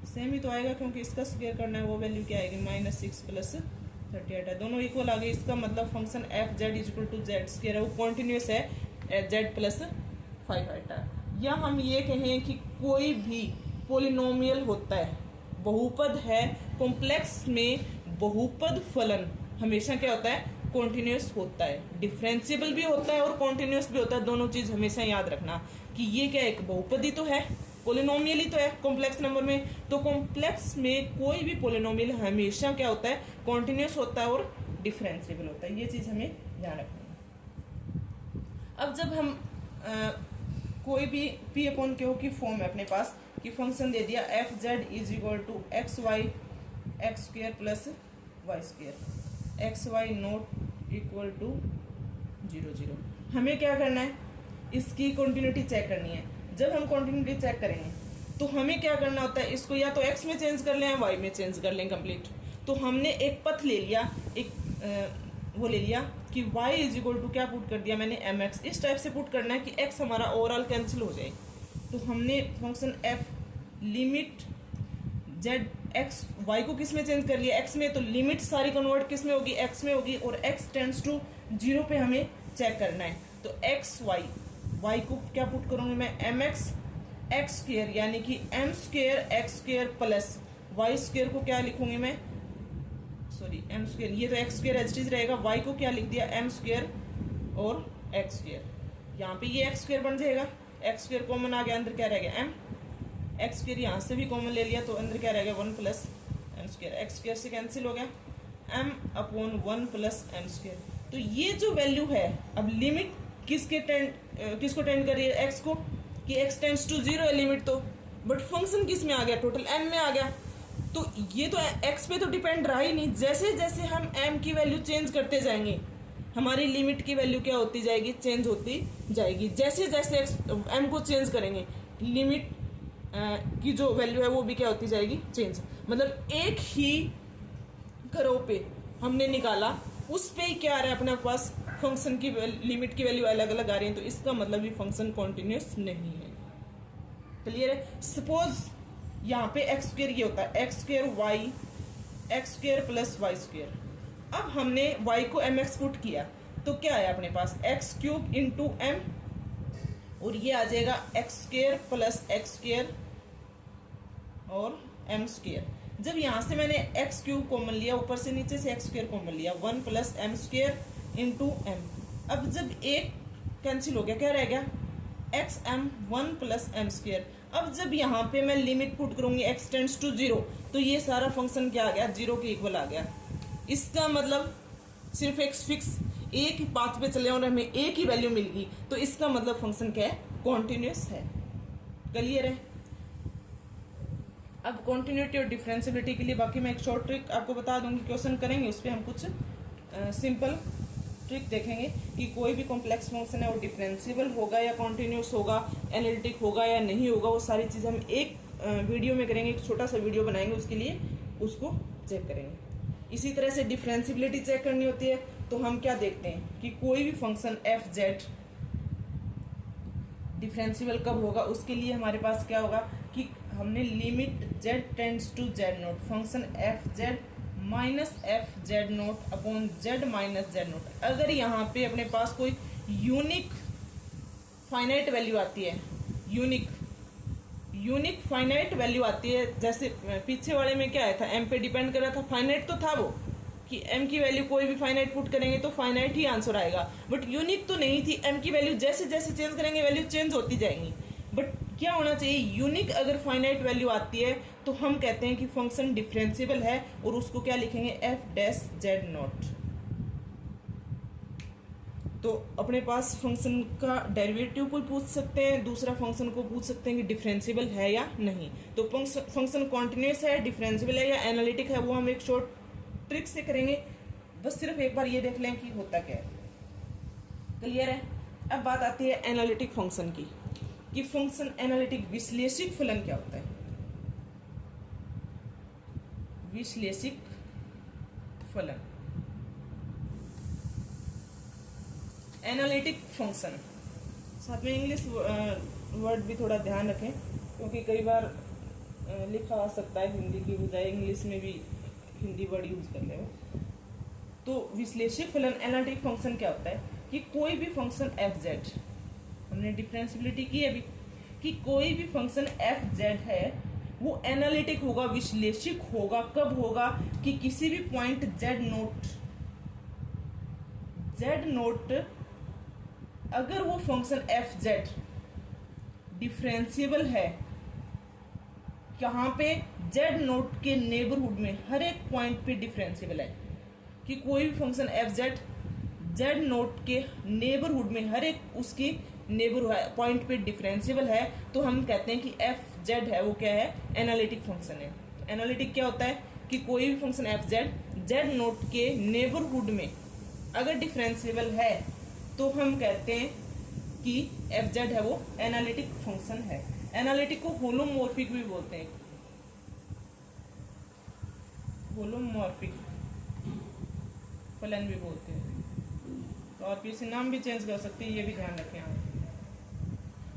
सेम ही तो आएगा क्योंकि इसका स्क्वायर करना है, वो वैल्यू क्या आएगी -6 + 30 आइटा, दोनों इक्वल आ गए। इसका मतलब function F Z is equal to Z square है, वो कॉन्टिन्यूस है जेड प्लस 5 आइटा। या हम ये कहें कि कोई भी पोलिनोमियल होता है, बहुपद है, कॉम्प्लेक्स में बहुपद फलन हमेशा क्या होता है, कॉन्टिन्यूस होता है, डिफरेंशिएबल भी होता है और कॉन्टिन्यूस भी होता है। दोनों चीज हमेशा याद रखना कि ये क्या एक बहुपद ही तो है, पोलिनोमियल ही तो है कॉम्प्लेक्स नंबर में, तो कॉम्प्लेक्स में कोई भी पोलिनोमियल हमेशा क्या होता है, कॉन्टिन्यूस होता है और डिफरेंशिएबल होता है। ये चीज हमें ध्यान रखना है। अब जब हम कोई भी P/Q की फॉर्म है अपने पास कि फंक्शन दे दिया f Z is equal to x y x square plus y square, x y not equal to 0 0, हमें क्या करना है, इसकी कॉन्टिन्यूटी चेक करनी है। जब हम कॉन्टिन्यूटी चेक करेंगे तो हमें क्या करना होता है, इसको या तो x में चेंज कर लें या y में चेंज कर लें कंप्लीट। तो हमने एक पथ ले लिया, एक वो ले लिया कि y इज इक्वल टू क्या पुट कर दिया मैंने, mx। इस टाइप से पुट करना है कि x हमारा ओवरऑल कैंसिल हो जाए। तो हमने function f limit z x y को किस में चेंज कर लिया, x में, तो लिमिट सारी कन्वर्ट किस में होगी, x में होगी, और x टेंड्स टू 0 पे हमें चेक करना है। तो x y को क्या पुट करूंगी मैं, mx एक्स स्क्वायर यानी कि m square x square plus y square को क्या लिखूंगी मैं, सॉरी m स्क्वायर, ये तो एक्स स्क्वायर एच रहेगा, y को क्या लिख दिया m स्क्वायर और एक्स स्क्वायर, यहाँ पे ये एक्स स्क्वायर बन जाएगा, एक्स स्क्वायर कॉमन आ गया, अंदर क्या रह गया m, एक्स स्क्वायर यहाँ से भी कॉमन ले लिया तो अंदर क्या रह गया 1 + m स्क्वायर, एक्स स्क्वायर से कैंसिल हो गया, m/1 + m स्क्वायर। तो ये जो वैल्यू है, अब लिमिट किसको टेंड कर रही है, x को, कि x टेंड्स टू 0 है लिमिट, तो बट फंक्शन किस में आ गया, टोटल m में आ गया। तो ये तो x पे तो डिपेंड रहा ही नहीं, जैसे जैसे हम m की वैल्यू चेंज करते जाएंगे हमारी लिमिट की वैल्यू क्या होती जाएगी, चेंज होती जाएगी। जैसे जैसे m को चेंज करेंगे लिमिट की जो वैल्यू है वो भी क्या होती जाएगी, चेंज। मतलब एक ही करो पे हमने निकाला, उस पे ही क्या आ रहा है अपने पास, फंक्शन की लिमिट की वैल्यू अलग अलग आ रही है, तो इसका मतलब भी फंक्शन कॉन्टिन्यूस नहीं है। क्लियर है? सपोज यहाँ पे एक्स स्क्वायर ये होता है x square y x square plus y square. अब हमने वाई को एम एक्स पुट किया तो क्या है अपने पास, एक्स क्यूब इंटू एम, और ये आ जाएगा x square plus x square और एम स्क्वायर। जब यहाँ से मैंने एक्स क्यूब कॉमन लिया, ऊपर से नीचे से एक्स स्क्वायर कॉमन लिया, 1 + m स्क्वायर इंटू एम। अब जब एक कैंसिल हो गया, क्या रह गया, एक्स एम 1 + m स्क्वायर। अब जब यहाँ पे मैं लिमिट पुट करूंगी x टेंड्स टू 0, तो ये सारा फंक्शन क्या आ गया, 0 के इक्वल आ गया। इसका मतलब सिर्फ एक फिक्स एक ही पाथ पे चले और हमें एक ही वैल्यू मिल गई, तो इसका मतलब फंक्शन क्या है, कॉन्टिन्यूस है। क्लियर है? अब कॉन्टिन्यूटी और डिफरेंशियबिलिटी के लिए बाकी मैं एक शॉर्ट ट्रिक आपको बता दूंगी, क्वेश्चन करेंगे उस पर हम कुछ सिंपल ट्रिक देखेंगे कि कोई भी कॉम्प्लेक्स फंक्शन है वो डिफरेंशिएबल होगा या कॉन्टिन्यूस होगा, एनालिटिक होगा या नहीं होगा, वो सारी चीज़ हम एक वीडियो में करेंगे, एक छोटा सा वीडियो बनाएंगे उसके लिए, उसको चेक करेंगे। इसी तरह से डिफरेंशियबिलिटी चेक करनी होती है तो हम क्या देखते हैं कि कोई भी फंक्शन एफ जेड डिफरेंशियबल कब होगा, उसके लिए हमारे पास क्या होगा कि हमने limit Z tends to z naught function F Z minus f z naught upon z minus Z naught. अगर यहाँ पे अपने पास कोई यूनिक फाइनाइट वैल्यू आती है, यूनिक फाइनाइट वैल्यू आती है, जैसे पीछे वाले में क्या आया था, एम पे डिपेंड कर रहा था, फाइनाइट तो था वो कि एम की वैल्यू कोई भी फाइनाइट पुट करेंगे तो फाइनाइट ही आंसर आएगा, बट यूनिक तो नहीं थी, एम की वैल्यू जैसे जैसे चेंज करेंगे वैल्यू चेंज होती जाएंगी। बट क्या होना चाहिए, यूनिक अगर फाइनाइट वैल्यू आती है तो हम कहते हैं कि फंक्शन डिफरेंशियबल है, और उसको क्या लिखेंगे, एफ डैश जेड नॉट। तो अपने पास फंक्शन का डेरिवेटिव कोई पूछ सकते हैं, दूसरा फंक्शन को पूछ सकते हैं कि डिफरेंशियबल है या नहीं। तो फंक्शन कॉन्टिन्यूस है, डिफरेंशियबल है या एनालिटिक है, वो हम एक शॉर्ट ट्रिक से करेंगे। बस सिर्फ एक बार ये देख लें कि होता क्या है। क्लियर है। अब बात आती है एनालिटिक फंक्शन की, कि फंक्शन एनालिटिक विश्लेषिक फलन क्या होता है। विश्लेषिक फलन एनालिटिक फंक्शन, साथ में इंग्लिश वर्ड भी थोड़ा ध्यान रखें, क्योंकि कई बार लिखा आ सकता है हिंदी की बजाय इंग्लिश में भी हिंदी वर्ड यूज कर ले। तो विश्लेषिक फलन एनालिटिक फंक्शन क्या होता है कि कोई भी फंक्शन एफ जेड, हमने डिफरेंशियबिलिटी की अभी, कि कोई भी फंक्शन एफ जेड है वो एनालिटिक होगा, विश्लेषिक होगा। कब होगा कि किसी भी पॉइंट जेड नोट अगर वो फंक्शन एफ जेड डिफरेंशियबल है, यहाँ पे जेड नोट के नेबरहुड में हर एक पॉइंट पे डिफरेंशियबल है, कि कोई भी फंक्शन एफ जेड नोट के नेबरहुड में हर एक उसकी नेबर पॉइंट पे डिफरेंशियबल है, तो हम कहते हैं कि एफ जेड है वो क्या है, एनालिटिक फंक्शन है। तो एनालिटिक क्या होता है कि कोई भी फंक्शन एफ जेड नोट के नेबरहुड में अगर डिफरेंशियबल है तो हम कहते हैं कि एफ जेड है वो एनालिटिक फंक्शन है। एनालिटिक को होलोमॉर्फिक भी बोलते हैं, होलोमॉर्फिक फलन भी बोलते हैं, तो आप इसे नाम भी चेंज कर सकते हैं, ये भी ध्यान रखें आप।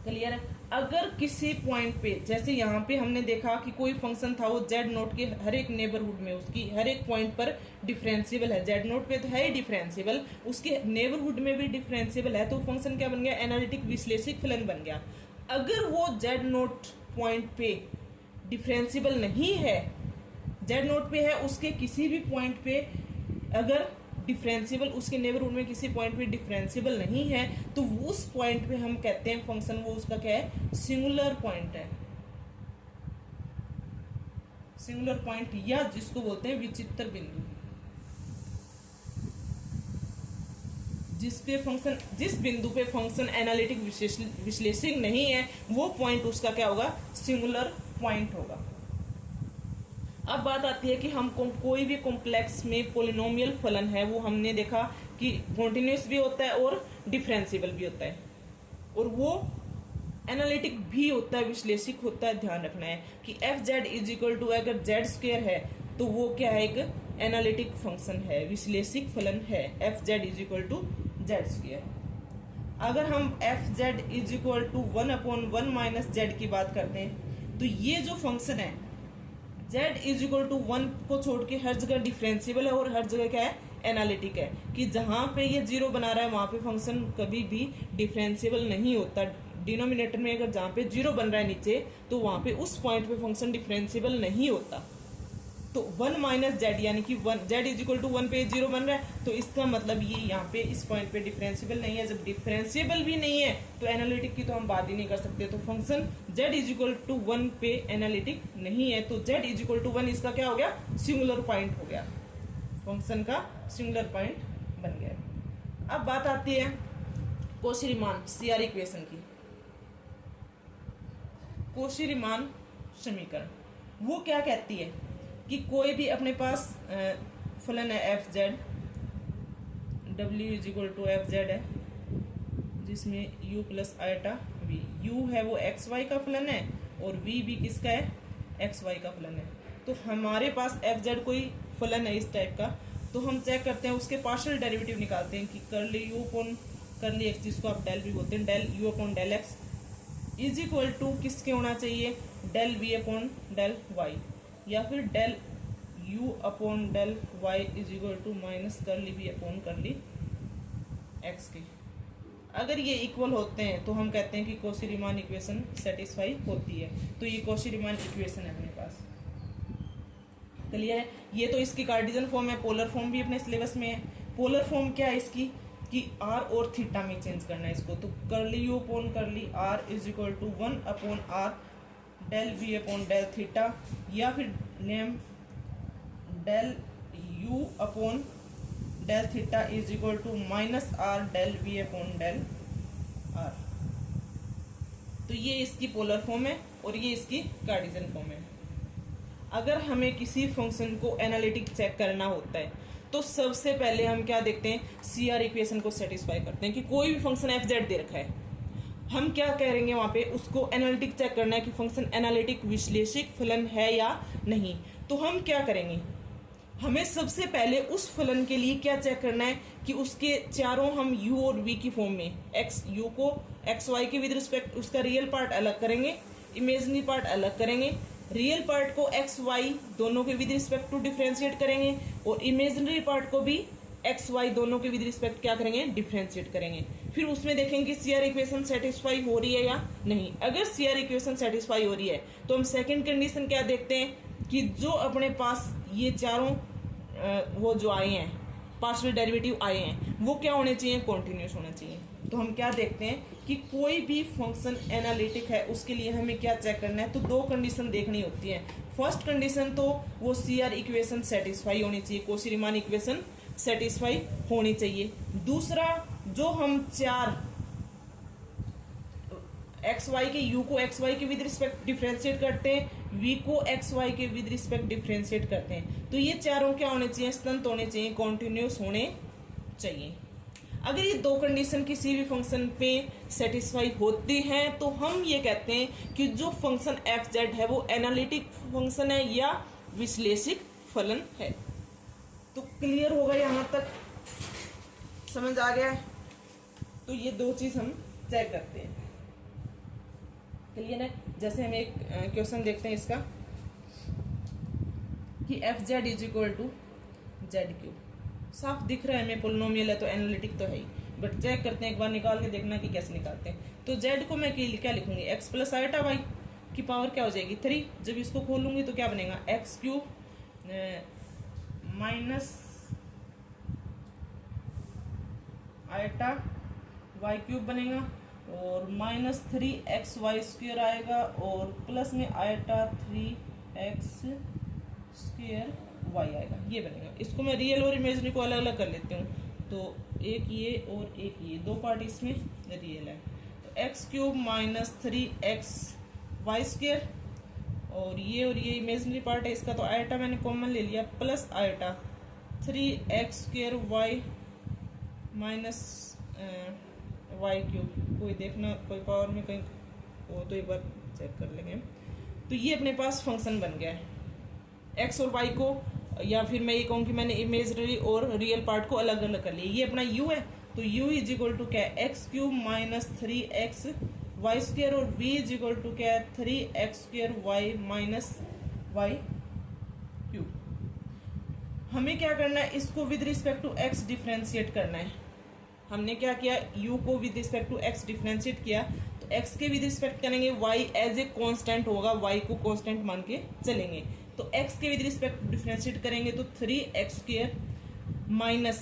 क्लियर है। अगर किसी पॉइंट पे, जैसे यहाँ पे हमने देखा कि कोई फंक्शन था वो जेड नोट के हर एक नेबरहुड में उसकी हर एक पॉइंट पर डिफरेंशियबल है, जेड नोट पे तो है ही डिफरेंशियबल, उसके नेबरहुड में भी डिफरेंशियबल है, तो फंक्शन क्या बन गया, एनालिटिक विश्लेषिक फलन बन गया। अगर वो जेड नोट पॉइंट पे डिफरेंशियबल नहीं है, जेड नोट पे है, उसके किसी भी पॉइंट पे अगर डिफरेंशियबल, उसके नेबरहुड में किसी पॉइंट पे डिफरेंशियबल नहीं है, तो उस पॉइंट पे हम कहते हैं फंक्शन वो उसका क्या है, सिंगुलर पॉइंट है, सिंगुलर पॉइंट, या जिसको बोलते हैं विचित्र बिंदु। जिस बिंदु पे फंक्शन एनालिटिक विश्लेषिक नहीं है, वो पॉइंट उसका क्या होगा, सिंगुलर पॉइंट होगा। अब बात आती है कि हम कोई भी कॉम्प्लेक्स में पोलिनोमियल फलन है, वो हमने देखा कि कॉन्टिन्यूस भी होता है और डिफरेंशियबल भी होता है, और वो एनालिटिक भी होता है, विश्लेषिक होता है। ध्यान रखना है कि F Z is equal to, अगर जेड स्क्वायर है तो वो क्या है, एक एनालिटिक फंक्शन है, विश्लेषिक फलन है, f Z is equal to Z square. अगर हम f Z is equal to 1/1 minus z की बात करते हैं, तो ये जो फंक्शन है z इज इक्वल टू 1 को छोड़ के हर जगह डिफरेंशियबल है और हर जगह क्या है, एनालिटिक है, कि जहां पे ये 0 बना रहा है वहां पे फंक्शन कभी भी डिफरेंशियबल नहीं होता। डिनोमिनेटर में अगर जहां पे 0 बन रहा है नीचे, तो वहां पे उस पॉइंट पे फंक्शन डिफरेंशियबल नहीं होता। तो 1 माइनस जेड, यानी कि जेड इज इक्वल टू 1 पे 0 बन रहा है, तो इसका मतलब ये यहाँ पे इस पॉइंट पे डिफरेंशियबल नहीं है। जब डिफरेंशियबल भी नहीं है तो एनालिटिक की तो हम बात ही नहीं कर सकते। तो function z is equal to 1 पे एनालिटिक नहीं है, तो जेड इज इक्वल टू 1 इसका क्या हो गया, सिंगुलर पॉइंट हो गया, फंक्शन का सिंगुलर पॉइंट बन गया। अब बात आती है कोशी-रीमान सीआर इक्वेशन की। कोशी-रीमान समीकरण वो क्या कहती है कि कोई भी अपने पास फलन है एफ जेड, डब्ल्यू is equal to f z है, जिसमें u plus iota v, u है वो एक्स वाई का फलन है और v भी किसका है, एक्स वाई का फलन है। तो हमारे पास एफ जेड कोई फलन है इस टाइप का, तो हम चेक करते हैं उसके पार्शियल डेरिवेटिव निकालते हैं कि curly u upon curly x, जिसको आप डेल भी बोलते हैं, del u upon del x is equal to किसके होना चाहिए, del v upon del y, या फिर del u upon del y is equal to minus curly v upon curly x के। अगर ये इक्वल होते हैं तो हम कहते हैं कि कॉची-रीमान इक्वेशन सेटिस्फाई होती है। तो ये कॉची-रीमान इक्वेशन है अपने पास, क्लियर है। ये तो इसकी कार्टेशियन फॉर्म है, पोलर फॉर्म भी अपने सिलेबस में है। पोलर फॉर्म क्या है इसकी कि आर और थीटा में चेंज करना है इसको, तो curly u upon curly r is equal to 1 upon r del v upon del theta, या फिर नेम del u upon del theta is equal to minus r del v upon del r. तो ये इसकी पोलर फॉर्म है और ये इसकी कार्टेशियन फॉर्म है। अगर हमें किसी फंक्शन को एनालिटिक चेक करना होता है तो सबसे पहले हम क्या देखते हैं, सी आर इक्वेशन को सेटिस्फाई करते हैं कि कोई भी फंक्शन एफ जेड दे रखा है, हम क्या करेंगे वहां पे, उसको एनालिटिक चेक करना है कि फंक्शन एनालिटिक विश्लेषिक फलन है या नहीं। तो हम क्या करेंगे, हमें सबसे पहले उस फलन के लिए क्या चेक करना है कि उसके चारों हम u और v की फॉर्म में एक्स u को एक्स वाई के विद रिस्पेक्ट उसका रियल पार्ट अलग करेंगे, इमेजिनरी पार्ट अलग करेंगे, रियल पार्ट को एक्स वाई दोनों के विद रिस्पेक्ट टू डिफरेंशिएट करेंगे और इमेजिनरी पार्ट को भी एक्स वाई दोनों के विद रिस्पेक्ट क्या करेंगे, डिफरेंशिएट करेंगे। फिर उसमें देखेंगे सी आर इक्वेशन सेटिस्फाई हो रही है या नहीं। अगर सी आर इक्वेशन सेटिस्फाई हो रही है तो हम सेकंड कंडीशन क्या देखते हैं कि जो अपने पास ये चारों वो जो आए हैं पार्शियल डेरिवेटिव आए हैं वो क्या होने चाहिए, कॉन्टिन्यूस होना चाहिए। तो हम क्या देखते हैं कि कोई भी फंक्शन एनालिटिक है उसके लिए हमें क्या चेक करना है, तो दो कंडीशन देखनी होती है। फर्स्ट कंडीशन तो वो सी आर इक्वेशन सेटिस्फाई होनी चाहिए, कॉची-रीमान इक्वेशन सेटिस्फाई होनी चाहिए। दूसरा, जो हम चार एक्स वाई के यू को एक्स वाई के विद रिस्पेक्ट डिफ्रेंशिएट करते हैं, वी को एक्स वाई के विद रिस्पेक्ट डिफ्रेंशिएट करते हैं, तो ये चारों क्या होने चाहिए, स्तंत होने चाहिए, कॉन्टिन्यूस होने चाहिए। अगर ये दो कंडीशन किसी भी फंक्शन पे सेटिस्फाई होती हैं तो हम ये कहते हैं कि जो फंक्शन एफ जेड है वो एनालिटिक फंक्शन है या विश्लेषिक फलन है। तो क्लियर होगा यहाँ तक, समझ आ गया है। तो ये दो चीज हम चेक करते हैं, क्लियर है। जैसे हम एक क्वेश्चन देखते हैं इसका कि F Z is equal to z cube, साफ दिख रहा है हमें पोलिनोमियल है तो एनालिटिक तो है ही, बट चेक करते हैं एक बार निकाल के देखना कि कैसे निकालते हैं। तो जेड को मैं क्या लिखूंगी, एक्स प्लस आइटा वाई की पावर क्या हो जाएगी 3। जब इसको खोलूंगी तो क्या बनेगा, एक्स क्यूब माइनस आइटा वाई क्यूब बनेगा और माइनस 3xy² आएगा और प्लस में आइटा 3x² y आएगा, ये बनेगा। इसको मैं रियल और इमेजिनरी को अलग अलग कर लेती हूँ, तो एक ये और एक ये, दो पार्ट इसमें रियल है। तो एक्स क्यूब माइनस 3xy² और ये इमेजिनरी पार्ट है इसका, तो आइटा मैंने कॉमन ले लिया, प्लस आइटा 3x² y minus y cube, कोई देखना कोई पावर में कहीं वो तो एक बार चेक कर लेंगे। तो ये अपने पास फंक्शन बन गया है। एक्स और वाई को, या फिर मैं ये कहूँ कि मैंने इमेजिनरी और रियल पार्ट को अलग अलग कर लिया। ये अपना u है, तो u इज इक्वल टू क्या है, एक्स क्यूब माइनस 3xy² और v इज इक्वल टू क्या है, 3x² y minus y cube. हमें क्या करना है, इसको with respect to x differentiate करना है। हमने क्या किया, u को with respect to x differentiate किया, तो x के विद रिस्पेक्ट करेंगे, y एज ए कांस्टेंट होगा, y को कांस्टेंट मान के चलेंगे। तो x के विद रिस्पेक्ट डिफरेंशिएट करेंगे तो 3x² माइनस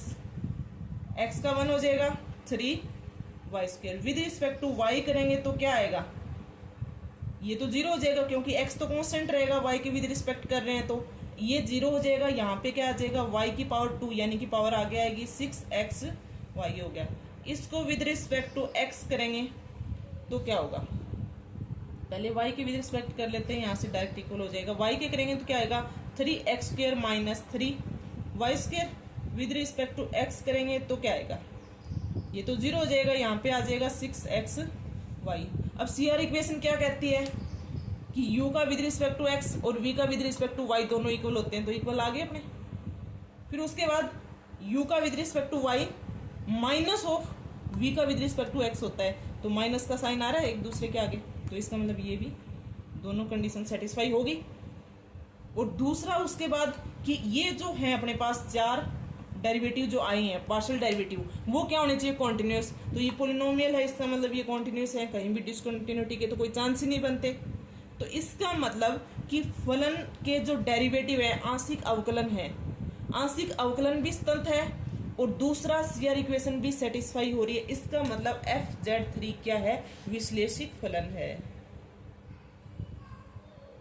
x का 1 हो जाएगा 3y²। With respect to y करेंगे तो क्या आएगा, ये तो 0 हो जाएगा क्योंकि x तो कांस्टेंट रहेगा, y के विद रिस्पेक्ट कर रहे हैं तो ये 0 हो जाएगा। यहाँ पे क्या आ जाएगा, y की पावर 2 यानी कि पावर आगे आएगी 6x y हो गया। इसको विद रिस्पेक्ट टू x करेंगे तो क्या होगा, पहले y के विद रिस्पेक्ट कर लेते हैं, यहाँ से डायरेक्ट इक्वल हो जाएगा। y के करेंगे तो क्या आएगा, 3x² minus 3y²। With respect to x करेंगे तो क्या आएगा, ये तो 0 हो जाएगा, यहाँ पे आ जाएगा 6xy। अब सी आर इक्वेशन क्या कहती है कि u का विद रिस्पेक्ट टू x और v का विद रिस्पेक्ट टू y दोनों इक्वल होते हैं, तो इक्वल आ गए अपने। फिर उसके बाद u का with respect to y minus of v का विद रिस्पेक्ट टू x होता है, तो माइनस का साइन आ रहा है एक दूसरे के आगे, तो इसका मतलब ये भी दोनों कंडीशन सेटिस्फाई होगी। और दूसरा उसके बाद कि ये जो है अपने पास चार डेरिवेटिव जो आए हैं पार्शियल डेरिवेटिव, वो क्या होने चाहिए, कॉन्टिन्यूस। तो ये पोलिनोमियल है, इसका मतलब ये कॉन्टिन्यूस है, कहीं भी डिसकंटिन्यूटी के तो कोई चांस ही नहीं बनते। तो इसका मतलब कि फलन के जो डेरिवेटिव है आंशिक अवकलन है, आंशिक अवकलन भी संतत है और दूसरा सीआर इक्वेशन भी सेटिस्फाई हो रही है। इसका मतलब FZ3 क्या है, विश्लेषिक फलन है।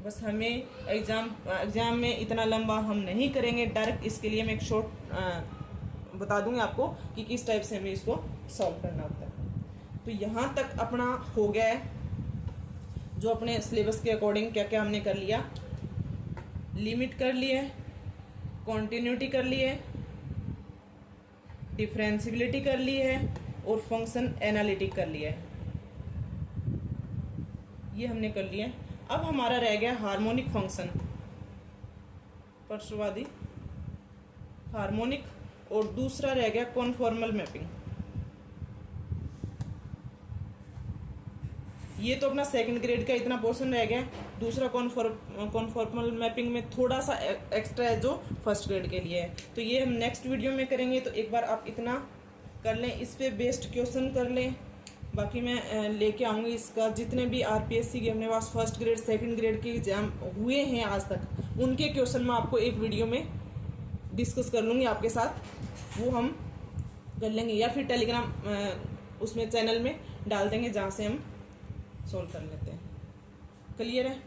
बस हमें एग्जाम में इतना लंबा हम नहीं करेंगे, डायरेक्ट इसके लिए मैं एक शॉर्ट बता दूंगी आपको कि किस टाइप से हमें इसको सॉल्व करना होता है। तो यहाँ तक अपना हो गया है, जो अपने सिलेबस के अकॉर्डिंग क्या क्या हमने कर लिया, लिमिट कर लिए, कॉन्टिन्यूटी कर लिए, डिफरेंशियबिलिटी कर ली है और फंक्शन एनालिटिक कर लिया है, ये हमने कर लिया। अब हमारा रह गया हार्मोनिक फंक्शन, परस्वादी हार्मोनिक, और दूसरा रह गया कॉन्फॉर्मल मैपिंग। ये तो अपना सेकंड ग्रेड का इतना पोर्शन रह गया। दूसरा कॉन्फॉर्मल मैपिंग में थोड़ा सा एक्स्ट्रा है जो फर्स्ट ग्रेड के लिए है, तो ये हम नेक्स्ट वीडियो में करेंगे। तो एक बार आप इतना कर लें, इस पे बेस्ड क्वेश्चन कर लें, बाकी मैं लेके आऊँगी इसका जितने भी RPSC के अपने पास फर्स्ट ग्रेड सेकंड ग्रेड के एग्जाम हुए हैं आज तक, उनके क्वेश्चन मैं आपको एक वीडियो में डिस्कस कर लूँगी आपके साथ, वो हम कर लेंगे, या फिर टेलीग्राम उसमें चैनल में डाल देंगे जहाँ से हम सॉल्व कर लेते हैं। क्लियर है?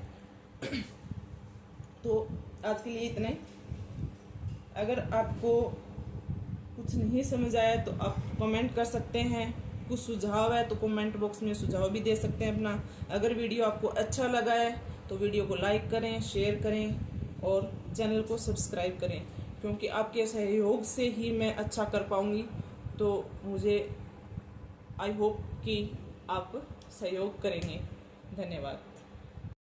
तो आज के लिए इतना ही। अगर आपको कुछ नहीं समझ आया तो आप कमेंट कर सकते हैं, कुछ सुझाव है तो कमेंट बॉक्स में सुझाव भी दे सकते हैं अपना। अगर वीडियो आपको अच्छा लगा है तो वीडियो को लाइक करें, शेयर करें और चैनल को सब्सक्राइब करें, क्योंकि आपके सहयोग से ही मैं अच्छा कर पाऊँगी। तो मुझे आई होप कि आप सहयोग करेंगे। धन्यवाद।